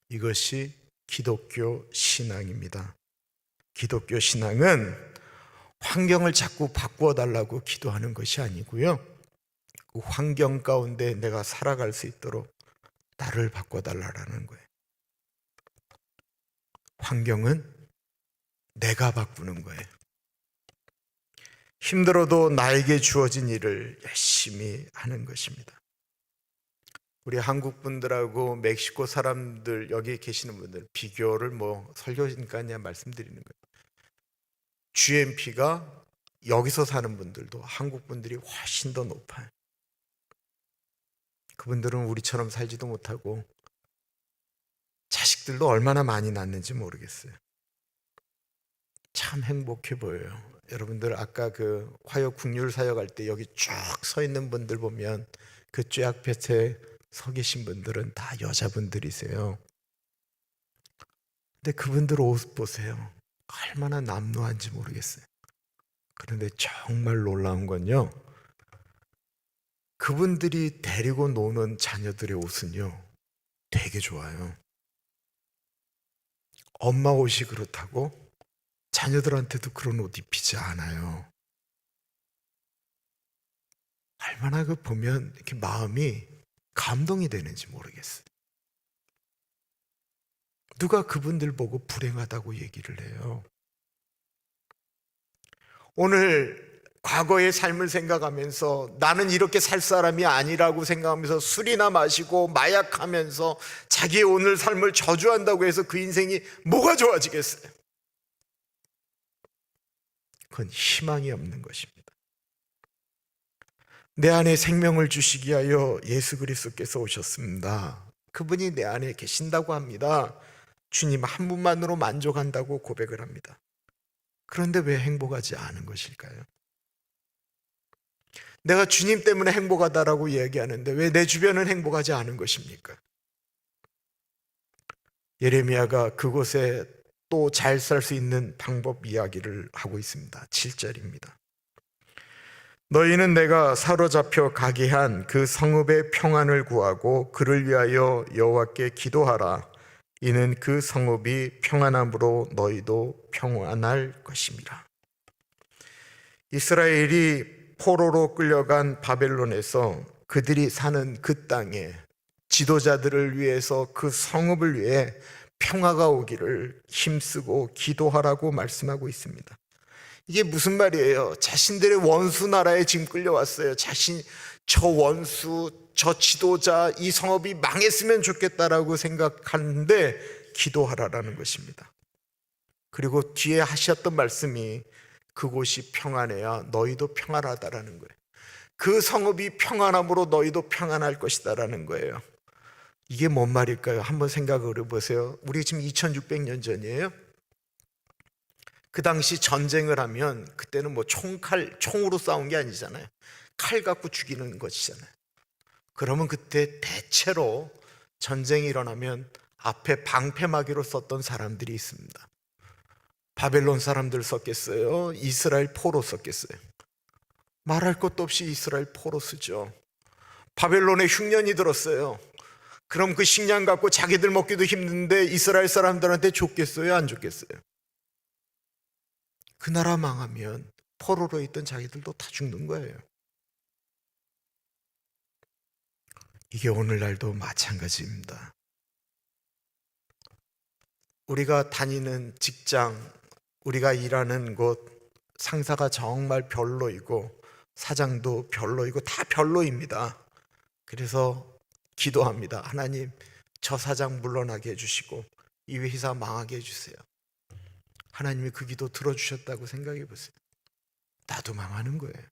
이것이 기독교 신앙입니다. 기독교 신앙은 환경을 자꾸 바꾸어 달라고 기도하는 것이 아니고요, 그 환경 가운데 내가 살아갈 수 있도록 나를 바꿔달라는 거예요. 환경은 내가 바꾸는 거예요. 힘들어도 나에게 주어진 일을 열심히 하는 것입니다. 우리 한국 분들하고 멕시코 사람들, 여기 계시는 분들 비교를 설교니까 그냥 말씀드리는 거예요. GNP가 여기서 사는 분들도 한국 분들이 훨씬 더 높아요. 그분들은 우리처럼 살지도 못하고 자식들도 얼마나 많이 낳는지 모르겠어요. 참 행복해 보여요. 여러분들 아까 그 화요 국률 사역할 때 여기 쭉 서 있는 분들 보면 그 쫙볕에 서 계신 분들은 다 여자분들이세요. 근데 그분들 옷 보세요. 얼마나 남루한지 모르겠어요. 그런데 정말 놀라운 건요, 그분들이 데리고 노는 자녀들의 옷은요 되게 좋아요. 엄마 옷이 그렇다고 자녀들한테도 그런 옷 입히지 않아요. 얼마나 그 보면 이렇게 마음이 감동이 되는지 모르겠어요. 누가 그분들 보고 불행하다고 얘기를 해요? 오늘 과거의 삶을 생각하면서 나는 이렇게 살 사람이 아니라고 생각하면서 술이나 마시고 마약하면서 자기의 오늘 삶을 저주한다고 해서 그 인생이 뭐가 좋아지겠어요? 그건 희망이 없는 것입니다. 내 안에 생명을 주시기 위하여 예수 그리스도께서 오셨습니다. 그분이 내 안에 계신다고 합니다. 주님 한 분만으로 만족한다고 고백을 합니다. 그런데 왜 행복하지 않은 것일까요? 내가 주님 때문에 행복하다라고 얘기하는데 왜 내 주변은 행복하지 않은 것입니까? 예레미야가 그곳에 또 잘 살 수 있는 방법 이야기를 하고 있습니다. 7절입니다. 너희는 내가 사로잡혀 가게 한 그 성읍의 평안을 구하고 그를 위하여 여호와께 기도하라. 이는 그 성읍이 평안함으로 너희도 평안할 것입니다. 이스라엘이 포로로 끌려간 바벨론에서 그들이 사는 그 땅에 지도자들을 위해서 그 성읍을 위해 평화가 오기를 힘쓰고 기도하라고 말씀하고 있습니다. 이게 무슨 말이에요? 자신들의 원수 나라에 지금 끌려왔어요. 저 원수, 저 지도자, 이 성읍이 망했으면 좋겠다라고 생각하는데 기도하라라는 것입니다. 그리고 뒤에 하셨던 말씀이 그곳이 평안해야 너희도 평안하다라는 거예요. 그 성읍이 평안함으로 너희도 평안할 것이다라는 거예요. 이게 뭔 말일까요? 한번 생각을 해보세요. 우리 지금 2600년 전이에요. 그 당시 전쟁을 하면 그때는 총으로 싸운 게 아니잖아요. 칼 갖고 죽이는 것이잖아요. 그러면 그때 대체로 전쟁이 일어나면 앞에 방패막이로 썼던 사람들이 있습니다. 바벨론 사람들 썼겠어요? 이스라엘 포로 썼겠어요? 말할 것도 없이 이스라엘 포로 쓰죠. 바벨론에 흉년이 들었어요. 그럼 그 식량 갖고 자기들 먹기도 힘든데 이스라엘 사람들한테 줬겠어요? 안 줬겠어요? 그 나라 망하면 포로로 있던 자기들도 다 죽는 거예요. 이게 오늘날도 마찬가지입니다. 우리가 다니는 직장, 우리가 일하는 곳, 상사가 정말 별로이고 사장도 별로이고 다 별로입니다. 그래서 기도합니다. 하나님, 저 사장 물러나게 해주시고 이 회사 망하게 해주세요. 하나님이 그 기도 들어주셨다고 생각해 보세요. 나도 망하는 거예요.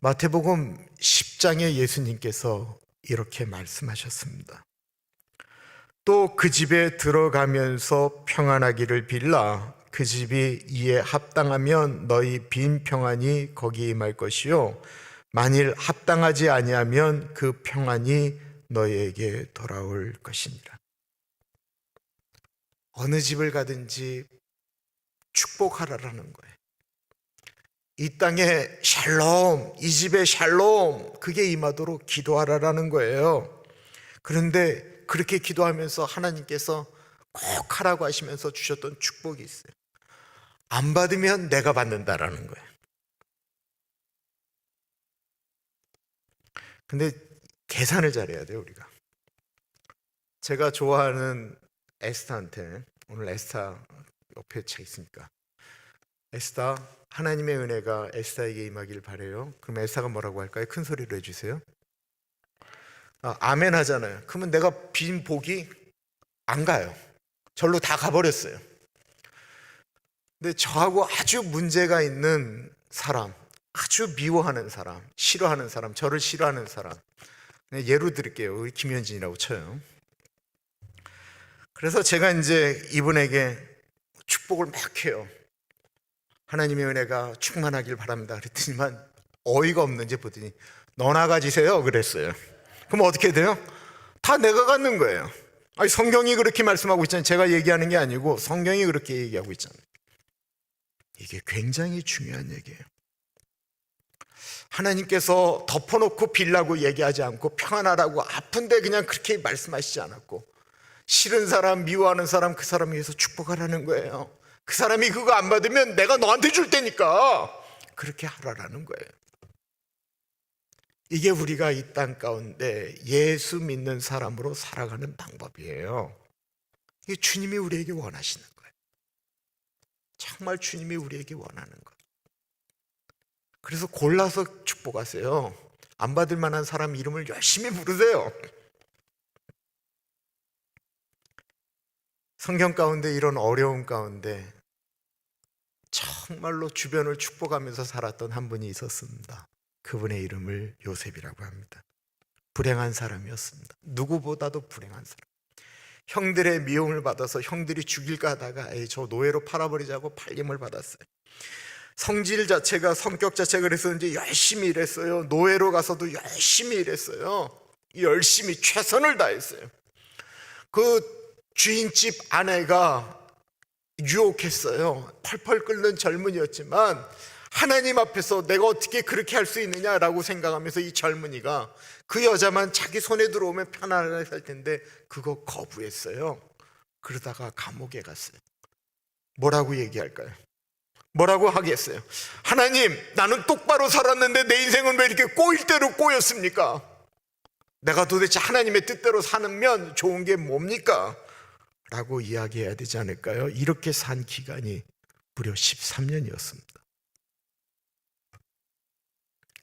마태복음 10장에 예수님께서 이렇게 말씀하셨습니다. 또 그 집에 들어가면서 평안하기를 빌라 그 집이 이에 합당하면 너희 빈 평안이 거기 임할 것이요 만일 합당하지 아니하면 그 평안이 너희에게 돌아올 것이니라. 어느 집을 가든지 축복하라라는 거예요. 이 땅에 샬롬, 이 집에 샬롬, 그게 임하도록 기도하라라는 거예요. 그런데 그렇게 기도하면서 하나님께서 꼭 하라고 하시면서 주셨던 축복이 있어요. 안 받으면 내가 받는다라는 거예요. 근데 계산을 잘해야 돼요, 우리가. 제가 좋아하는 에스타한테, 오늘 에스타 옆에 책 있으니까, 에스타, 하나님의 은혜가 에스타에게 임하길 바래요. 그럼 에스타가 뭐라고 할까요? 큰 소리로 해주세요. 아멘 하잖아요. 그러면 내가 빈 복이 안 가요. 절로 다 가버렸어요. 근데 저하고 아주 문제가 있는 사람, 아주 미워하는 사람, 싫어하는 사람, 저를 싫어하는 사람, 예로 드릴게요. 우리 김현진이라고 쳐요. 그래서 제가 이제 이분에게 축복을 막 해요. 하나님의 은혜가 충만하길 바랍니다. 그랬더니만 어이가 없는지 보더니 너나 가지세요 그랬어요. 그럼 어떻게 돼요? 다 내가 갖는 거예요. 아니, 성경이 그렇게 말씀하고 있잖아요. 제가 얘기하는 게 아니고 성경이 그렇게 얘기하고 있잖아요. 이게 굉장히 중요한 얘기예요. 하나님께서 덮어놓고 빌라고 얘기하지 않고 평안하라고 아픈데 그냥 그렇게 말씀하시지 않았고, 싫은 사람, 미워하는 사람, 그 사람에 의해서 축복하라는 거예요. 그 사람이 그거 안 받으면 내가 너한테 줄 테니까 그렇게 하라라는 거예요. 이게 우리가 이 땅 가운데 예수 믿는 사람으로 살아가는 방법이에요. 이게 주님이 우리에게 원하시는 거예요. 정말 주님이 우리에게 원하는 거예요. 그래서 골라서 축복하세요. 안 받을 만한 사람 이름을 열심히 부르세요. 성경 가운데 이런 어려움 가운데 정말로 주변을 축복하면서 살았던 한 분이 있었습니다. 그분의 이름을 요셉이라고 합니다. 불행한 사람이었습니다. 누구보다도 불행한 사람. 형들의 미움을 받아서 형들이 죽일까 하다가 저 노예로 팔아버리자고 팔림을 받았어요. 성질 자체가, 성격 자체가 그랬었는지 열심히 일했어요. 노예로 가서도 열심히 일했어요. 열심히 최선을 다했어요. 그 주인집 아내가 유혹했어요. 펄펄 끓는 젊은이였지만 하나님 앞에서 내가 어떻게 그렇게 할 수 있느냐라고 생각하면서 이 젊은이가 그 여자만 자기 손에 들어오면 편안하게 살 텐데 그거 거부했어요. 그러다가 감옥에 갔어요. 뭐라고 얘기할까요? 뭐라고 하겠어요? 하나님, 나는 똑바로 살았는데 내 인생은 왜 이렇게 꼬일 대로 꼬였습니까? 내가 도대체 하나님의 뜻대로 사면 좋은 게 뭡니까? 라고 이야기해야 되지 않을까요? 이렇게 산 기간이 무려 13년이었습니다.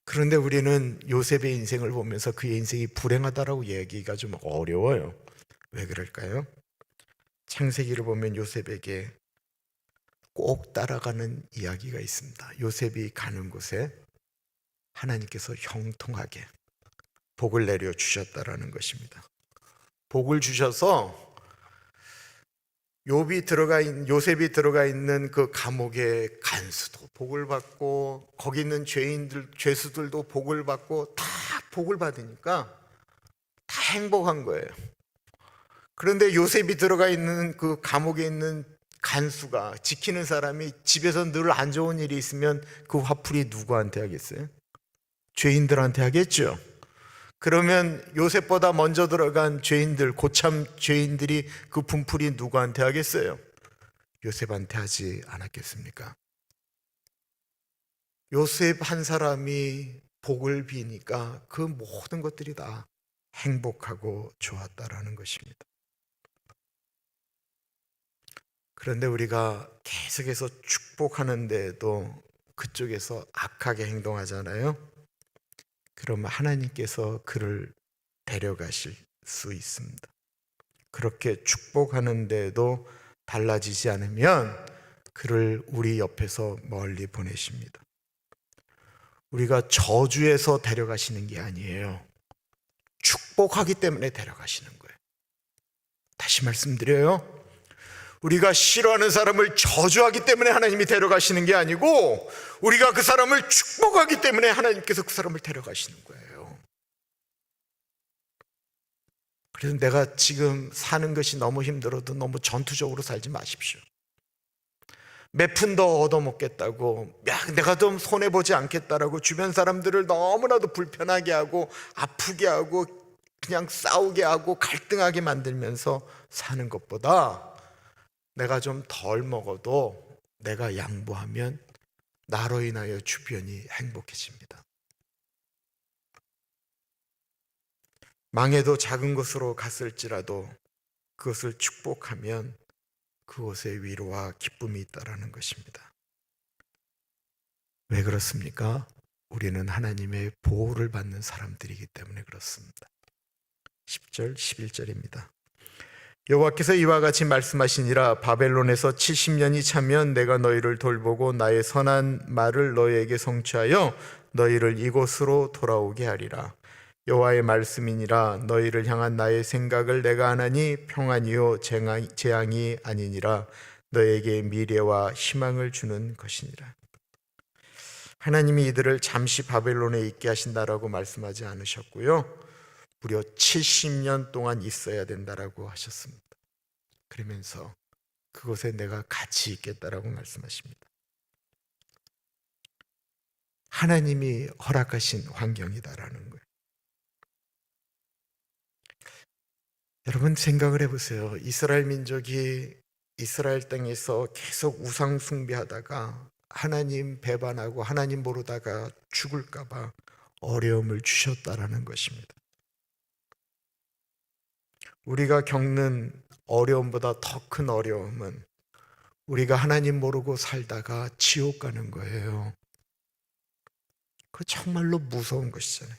그런데 우리는 요셉의 인생을 보면서 그의 인생이 불행하다라고 얘기가 좀 어려워요. 왜 그럴까요? 창세기를 보면 요셉에게 꼭 따라가는 이야기가 있습니다. 요셉이 가는 곳에 하나님께서 형통하게 복을 내려 주셨다라는 것입니다. 복을 주셔서 요셉이 들어가 있는 그 감옥의 간수도 복을 받고, 거기 있는 죄수들도 복을 받고, 다 복을 받으니까 다 행복한 거예요. 그런데 요셉이 들어가 있는 그 감옥에 있는 간수가, 지키는 사람이 집에서 늘 안 좋은 일이 있으면 그 화풀이 누구한테 하겠어요? 죄인들한테 하겠죠. 그러면 요셉보다 먼저 들어간 죄인들, 고참 죄인들이 그 분풀이 누구한테 하겠어요? 요셉한테 하지 않았겠습니까? 요셉 한 사람이 복을 비니까 그 모든 것들이 다 행복하고 좋았다라는 것입니다. 그런데 우리가 계속해서 축복하는데도 그쪽에서 악하게 행동하잖아요. 그러면 하나님께서 그를 데려가실 수 있습니다. 그렇게 축복하는데도 달라지지 않으면 그를 우리 옆에서 멀리 보내십니다. 우리가 저주해서 데려가시는 게 아니에요. 축복하기 때문에 데려가시는 거예요. 다시 말씀드려요. 우리가 싫어하는 사람을 저주하기 때문에 하나님이 데려가시는 게 아니고 우리가 그 사람을 축복하기 때문에 하나님께서 그 사람을 데려가시는 거예요. 그래서 내가 지금 사는 것이 너무 힘들어도 너무 전투적으로 살지 마십시오. 몇 푼 더 얻어먹겠다고, 내가 좀 손해보지 않겠다라고 주변 사람들을 너무나도 불편하게 하고 아프게 하고 그냥 싸우게 하고 갈등하게 만들면서 사는 것보다 내가 좀 덜 먹어도 내가 양보하면 나로 인하여 주변이 행복해집니다. 망해도 작은 곳으로 갔을지라도 그것을 축복하면 그곳에 위로와 기쁨이 있다라는 것입니다. 왜 그렇습니까? 우리는 하나님의 보호를 받는 사람들이기 때문에 그렇습니다. 10절, 11절입니다. 여호와께서 이와 같이 말씀하시니라. 바벨론에서 70년이 차면 내가 너희를 돌보고 나의 선한 말을 너희에게 성취하여 너희를 이곳으로 돌아오게 하리라. 여호와의 말씀이니라. 너희를 향한 나의 생각을 내가 아나니 평안이요 재앙이 아니니라. 너에게 미래와 희망을 주는 것이니라. 하나님이 이들을 잠시 바벨론에 있게 하신다라고 말씀하지 않으셨고요, 무려 70년 동안 있어야 된다라고 하셨습니다. 그러면서 그곳에 내가 같이 있겠다라고 말씀하십니다. 하나님이 허락하신 환경이다라는 거예요. 여러분 생각을 해보세요. 이스라엘 민족이 이스라엘 땅에서 계속 우상 숭배하다가 하나님 배반하고 하나님 모르다가 죽을까 봐 어려움을 주셨다라는 것입니다. 우리가 겪는 어려움보다 더 큰 어려움은 우리가 하나님 모르고 살다가 지옥 가는 거예요. 그거 정말로 무서운 것이잖아요.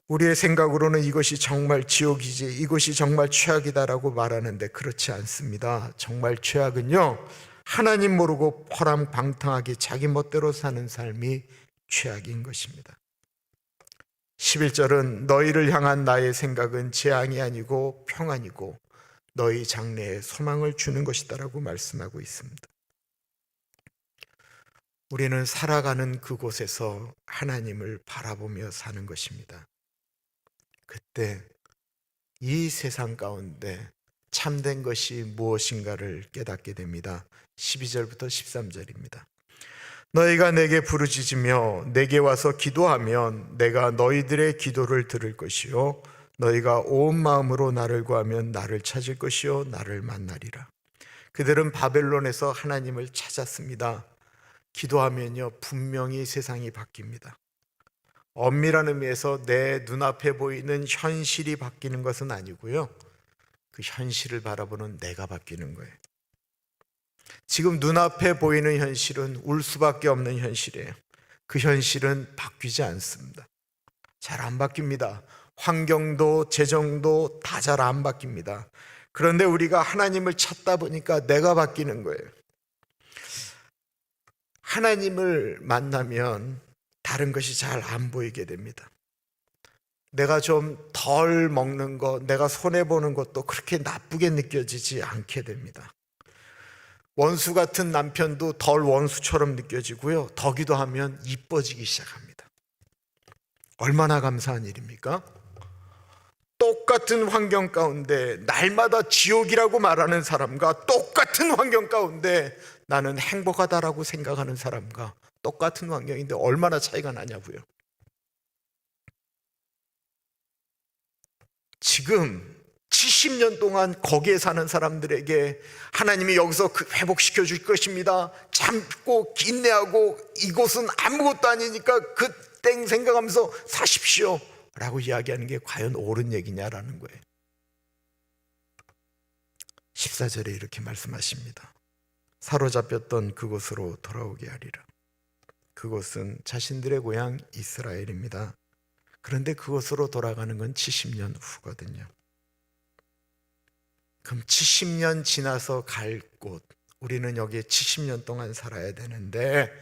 우리의 생각으로는 이것이 정말 지옥이지, 이것이 정말 최악이다라고 말하는데 그렇지 않습니다. 정말 최악은요, 하나님 모르고 허랑방탕하게 자기 멋대로 사는 삶이 최악인 것입니다. 11절은 너희를 향한 나의 생각은 재앙이 아니고 평안이고 너희 장래에 소망을 주는 것이다라고 말씀하고 있습니다. 우리는 살아가는 그곳에서 하나님을 바라보며 사는 것입니다. 그때 이 세상 가운데 참된 것이 무엇인가를 깨닫게 됩니다. 12절부터 13절입니다. 너희가 내게 부르짖으며 내게 와서 기도하면 내가 너희들의 기도를 들을 것이요 너희가 온 마음으로 나를 구하면 나를 찾을 것이요 나를 만나리라. 그들은 바벨론에서 하나님을 찾았습니다. 기도하면요 분명히 세상이 바뀝니다. 엄밀한 의미에서 내 눈앞에 보이는 현실이 바뀌는 것은 아니고요, 그 현실을 바라보는 내가 바뀌는 거예요. 지금 눈앞에 보이는 현실은 울 수밖에 없는 현실이에요. 그 현실은 바뀌지 않습니다. 잘 안 바뀝니다. 환경도 재정도 다 잘 안 바뀝니다. 그런데 우리가 하나님을 찾다 보니까 내가 바뀌는 거예요. 하나님을 만나면 다른 것이 잘 안 보이게 됩니다. 내가 좀 덜 먹는 것, 내가 손해보는 것도 그렇게 나쁘게 느껴지지 않게 됩니다. 원수 같은 남편도 덜 원수처럼 느껴지고요, 더 기도하면 이뻐지기 시작합니다. 얼마나 감사한 일입니까? 똑같은 환경 가운데 날마다 지옥이라고 말하는 사람과 똑같은 환경 가운데 나는 행복하다라고 생각하는 사람과 똑같은 환경인데 얼마나 차이가 나냐고요. 지금 70년 동안 거기에 사는 사람들에게 하나님이 여기서 회복시켜 줄 것입니다, 참고 인내하고 이곳은 아무것도 아니니까 그 땡 생각하면서 사십시오 라고 이야기하는 게 과연 옳은 얘기냐라는 거예요. 14절에 이렇게 말씀하십니다. 사로잡혔던 그곳으로 돌아오게 하리라. 그곳은 자신들의 고향 이스라엘입니다. 그런데 그곳으로 돌아가는 건 70년 후거든요. 그럼 70년 지나서 갈 곳, 우리는 여기에 70년 동안 살아야 되는데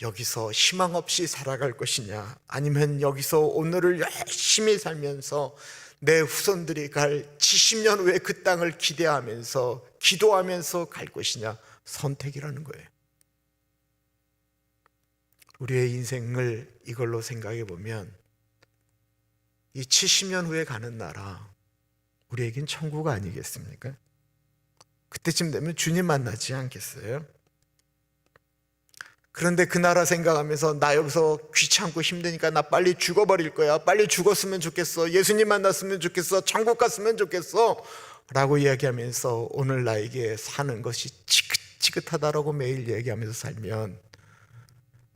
여기서 희망 없이 살아갈 것이냐, 아니면 여기서 오늘을 열심히 살면서 내 후손들이 갈 70년 후에 그 땅을 기대하면서 기도하면서 갈 것이냐, 선택이라는 거예요. 우리의 인생을 이걸로 생각해 보면 이 70년 후에 가는 나라, 우리에겐 천국 아니겠습니까? 그때쯤 되면 주님 만나지 않겠어요? 그런데 그 나라 생각하면서 나 여기서 귀찮고 힘드니까 나 빨리 죽어버릴 거야, 빨리 죽었으면 좋겠어, 예수님 만났으면 좋겠어, 천국 갔으면 좋겠어 라고 이야기하면서 오늘 나에게 사는 것이 지긋지긋하다라고 매일 얘기하면서 살면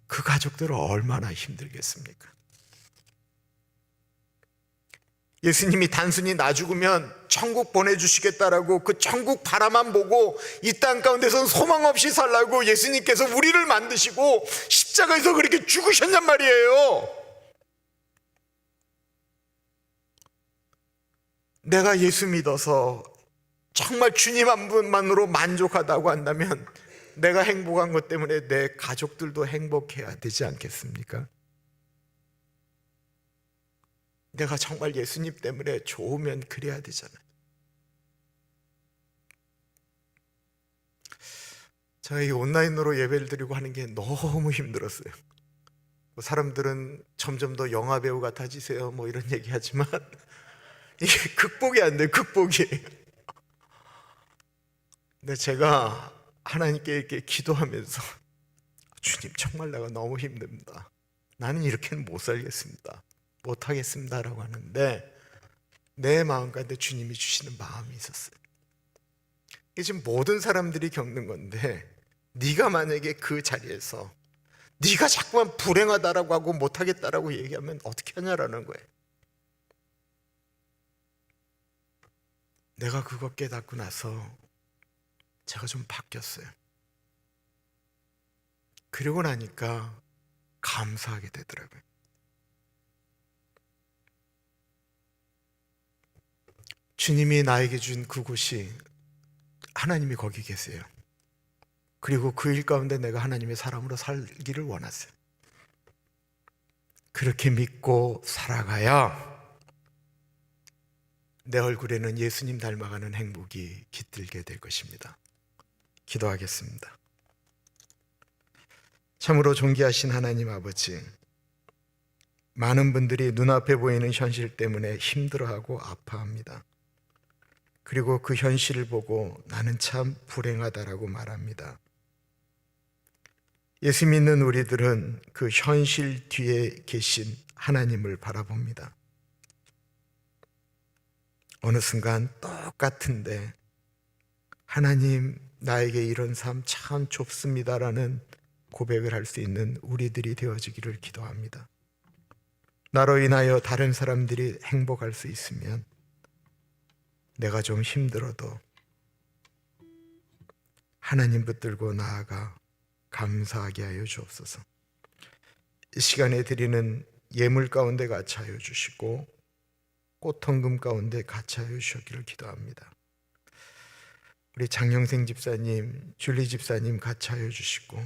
그 가족들은 얼마나 힘들겠습니까? 예수님이 단순히 나 죽으면 천국 보내주시겠다라고 그 천국 바라만 보고 이 땅 가운데서는 소망 없이 살라고 예수님께서 우리를 만드시고 십자가에서 그렇게 죽으셨냔 말이에요. 내가 예수 믿어서 정말 주님 한 분만으로 만족하다고 한다면 내가 행복한 것 때문에 내 가족들도 행복해야 되지 않겠습니까? 내가 정말 예수님 때문에 좋으면 그래야 되잖아요. 제가 이 온라인으로 예배를 드리고 하는 게 너무 힘들었어요. 사람들은 점점 더 영화배우 같아지세요 뭐 이런 얘기 하지만 이게 극복이 안 돼요. 극복이. 근데 제가 하나님께 이렇게 기도하면서 주님 정말 내가 너무 힘듭니다. 나는 이렇게는 못 살겠습니다. 못하겠습니다 라고 하는데 내 마음 가운데 주님이 주시는 마음이 있었어요. 이게 지금 모든 사람들이 겪는 건데 네가 만약에 그 자리에서 네가 자꾸만 불행하다라고 하고 못하겠다라고 얘기하면 어떻게 하냐라는 거예요. 내가 그거 깨닫고 나서 제가 좀 바뀌었어요. 그러고 나니까 감사하게 되더라고요. 주님이 나에게 준 그곳이 하나님이 거기 계세요. 그리고 그 일 가운데 내가 하나님의 사람으로 살기를 원하세요. 그렇게 믿고 살아가야 내 얼굴에는 예수님 닮아가는 행복이 깃들게 될 것입니다. 기도하겠습니다. 참으로 존귀하신 하나님 아버지, 많은 분들이 눈앞에 보이는 현실 때문에 힘들어하고 아파합니다. 그리고 그 현실을 보고 나는 참 불행하다라고 말합니다. 예수 믿는 우리들은 그 현실 뒤에 계신 하나님을 바라봅니다. 어느 순간 똑같은데 하나님 나에게 이런 삶 참 좁습니다라는 고백을 할 수 있는 우리들이 되어지기를 기도합니다. 나로 인하여 다른 사람들이 행복할 수 있으면 내가 좀 힘들어도 하나님 붙들고 나아가 감사하게 하여 주옵소서. 이 시간에 드리는 예물 가운데 같이 하여 주시고 꽃헌금 가운데 같이 하여 주시기를 기도합니다. 우리 장영생 집사님, 줄리 집사님 같이 하여 주시고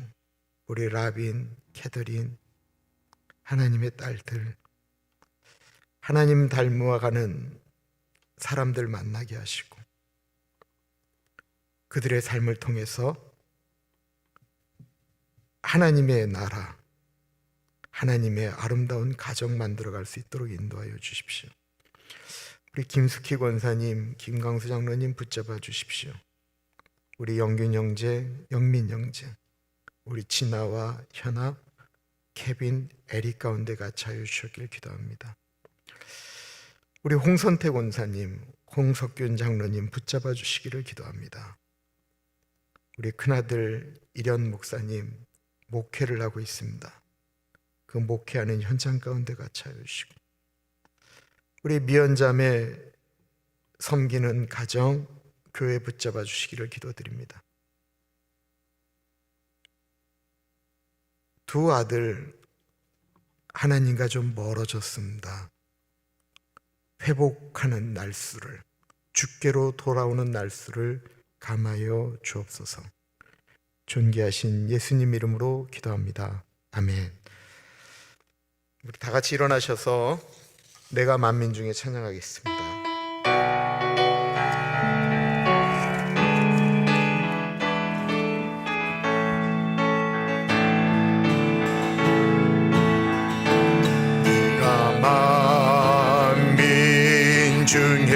우리 라빈, 캐더린, 하나님의 딸들, 하나님 닮아가는 사람들 만나게 하시고 그들의 삶을 통해서 하나님의 나라, 하나님의 아름다운 가정 만들어갈 수 있도록 인도하여 주십시오. 우리 김숙희 권사님, 김광수 장로님 붙잡아 주십시오. 우리 영균 형제, 영민 형제, 우리 진아와 현아, 케빈, 에릭 가운데 같이 하여 주셨길 기도합니다. 우리 홍선태 권사님, 홍석균 장로님 붙잡아 주시기를 기도합니다. 우리 큰아들 이련 목사님 목회를 하고 있습니다. 그 목회하는 현장 가운데 같이 하여 주시고 우리 미연자매 섬기는 가정, 교회 붙잡아 주시기를 기도드립니다. 두 아들 하나님과 좀 멀어졌습니다. 회복하는 날수를, 주께로 돌아오는 날수를 감하여 주옵소서. 존귀하신 예수님 이름으로 기도합니다. 아멘. 우리 다 같이 일어나셔서 내가 만민 중에 찬양하겠습니다. 내가 만민 중에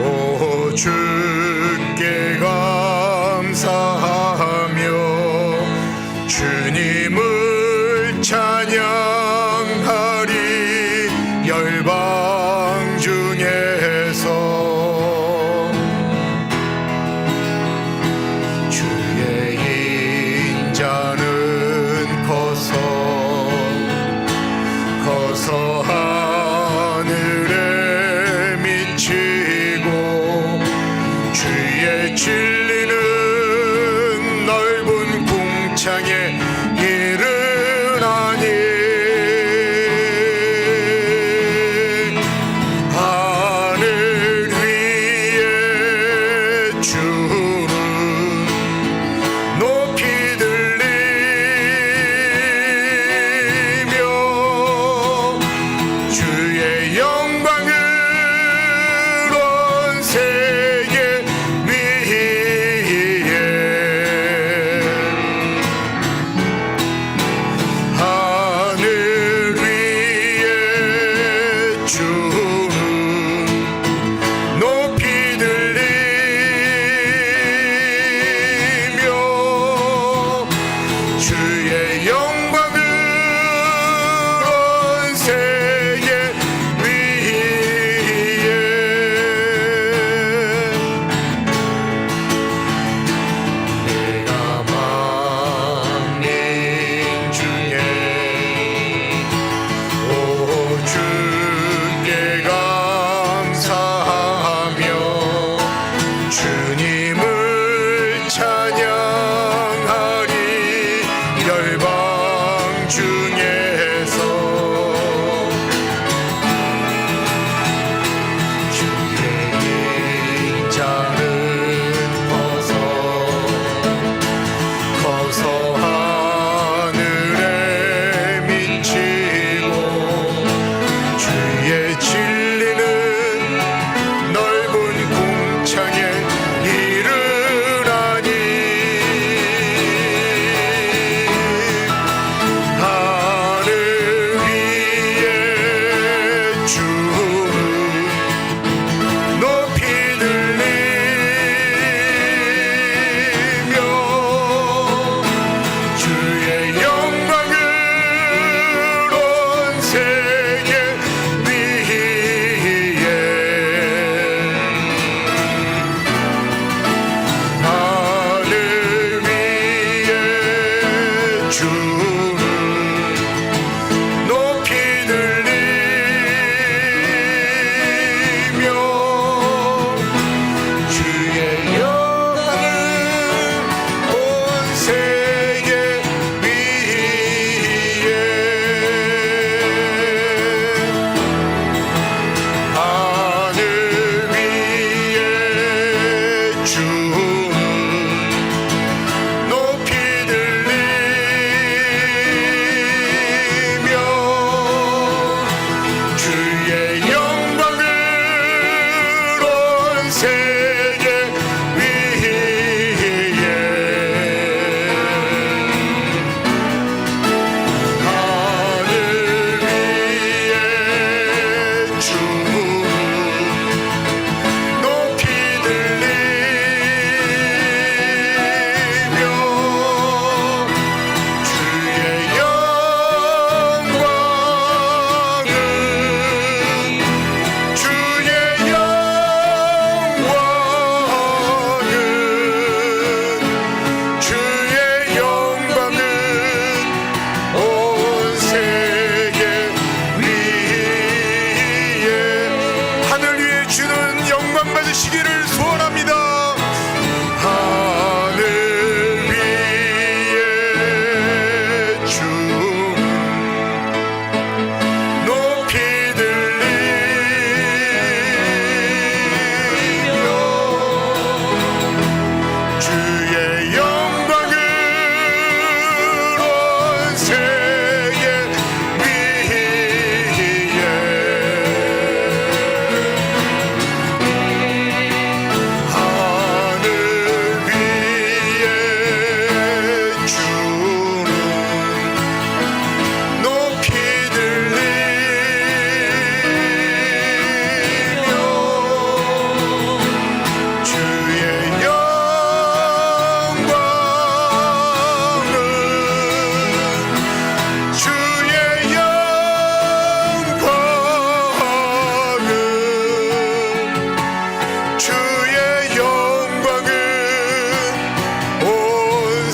오 주께 감사하며 주님을 찬양하리 열방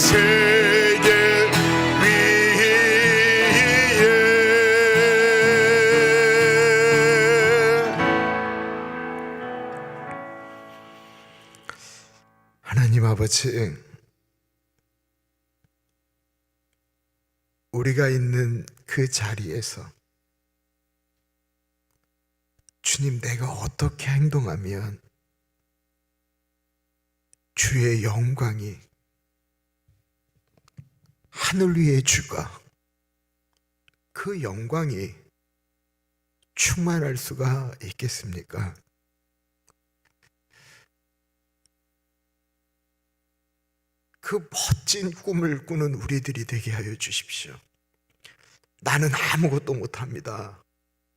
세계 위에 하나님 아버지, 우리가 있는 그 자리에서 주님, 내가 어떻게 행동하면 주의 영광이, 하늘 위의 주가, 그 영광이 충만할 수가 있겠습니까? 그 멋진 꿈을 꾸는 우리들이 되게 하여 주십시오. 나는 아무것도 못합니다.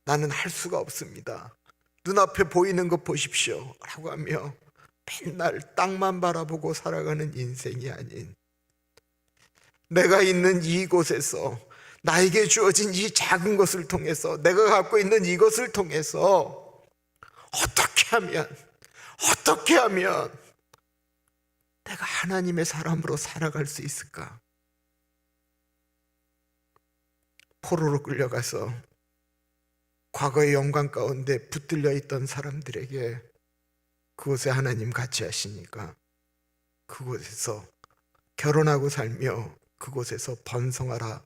나는 할 수가 없습니다. 눈앞에 보이는 것 보십시오 라고 하며 맨날 땅만 바라보고 살아가는 인생이 아닌, 내가 있는 이곳에서 나에게 주어진 이 작은 것을 통해서, 내가 갖고 있는 이것을 통해서 어떻게 하면 내가 하나님의 사람으로 살아갈 수 있을까? 포로로 끌려가서 과거의 영광 가운데 붙들려 있던 사람들에게 그곳에 하나님 같이 하시니까 그곳에서 결혼하고 살며 그곳에서 번성하라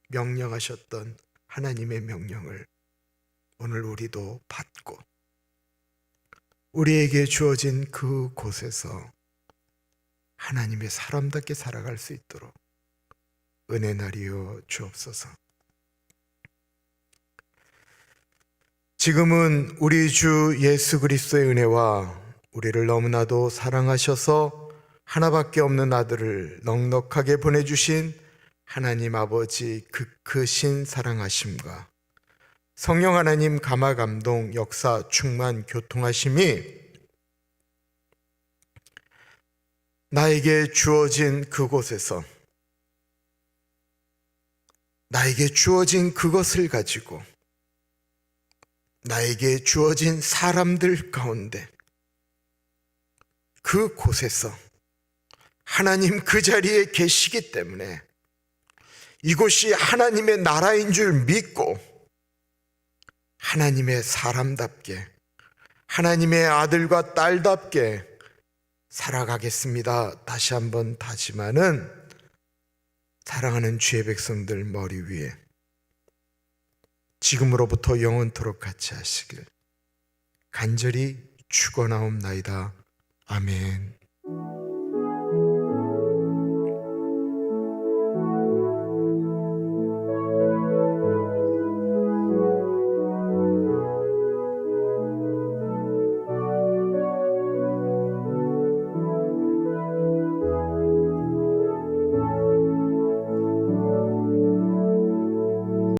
명령하셨던 하나님의 명령을 오늘 우리도 받고 우리에게 주어진 그곳에서 하나님의 사람답게 살아갈 수 있도록 은혜 나리여 주옵소서. 지금은 우리 주 예수 그리스도의 은혜와 우리를 너무나도 사랑하셔서 하나밖에 없는 아들을 넉넉하게 보내주신 하나님 아버지 그 크신 사랑하심과 성령 하나님 감화 감동 역사 충만 교통하심이 나에게 주어진 그곳에서, 나에게 주어진 그것을 가지고, 나에게 주어진 사람들 가운데 그곳에서 하나님 그 자리에 계시기 때문에 이곳이 하나님의 나라인 줄 믿고 하나님의 사람답게, 하나님의 아들과 딸답게 살아가겠습니다. 다시 한번 다짐하는 사랑하는 주의 백성들 머리 위에 지금으로부터 영원토록 같이 하시길 간절히 축원하옵나이다. 아멘.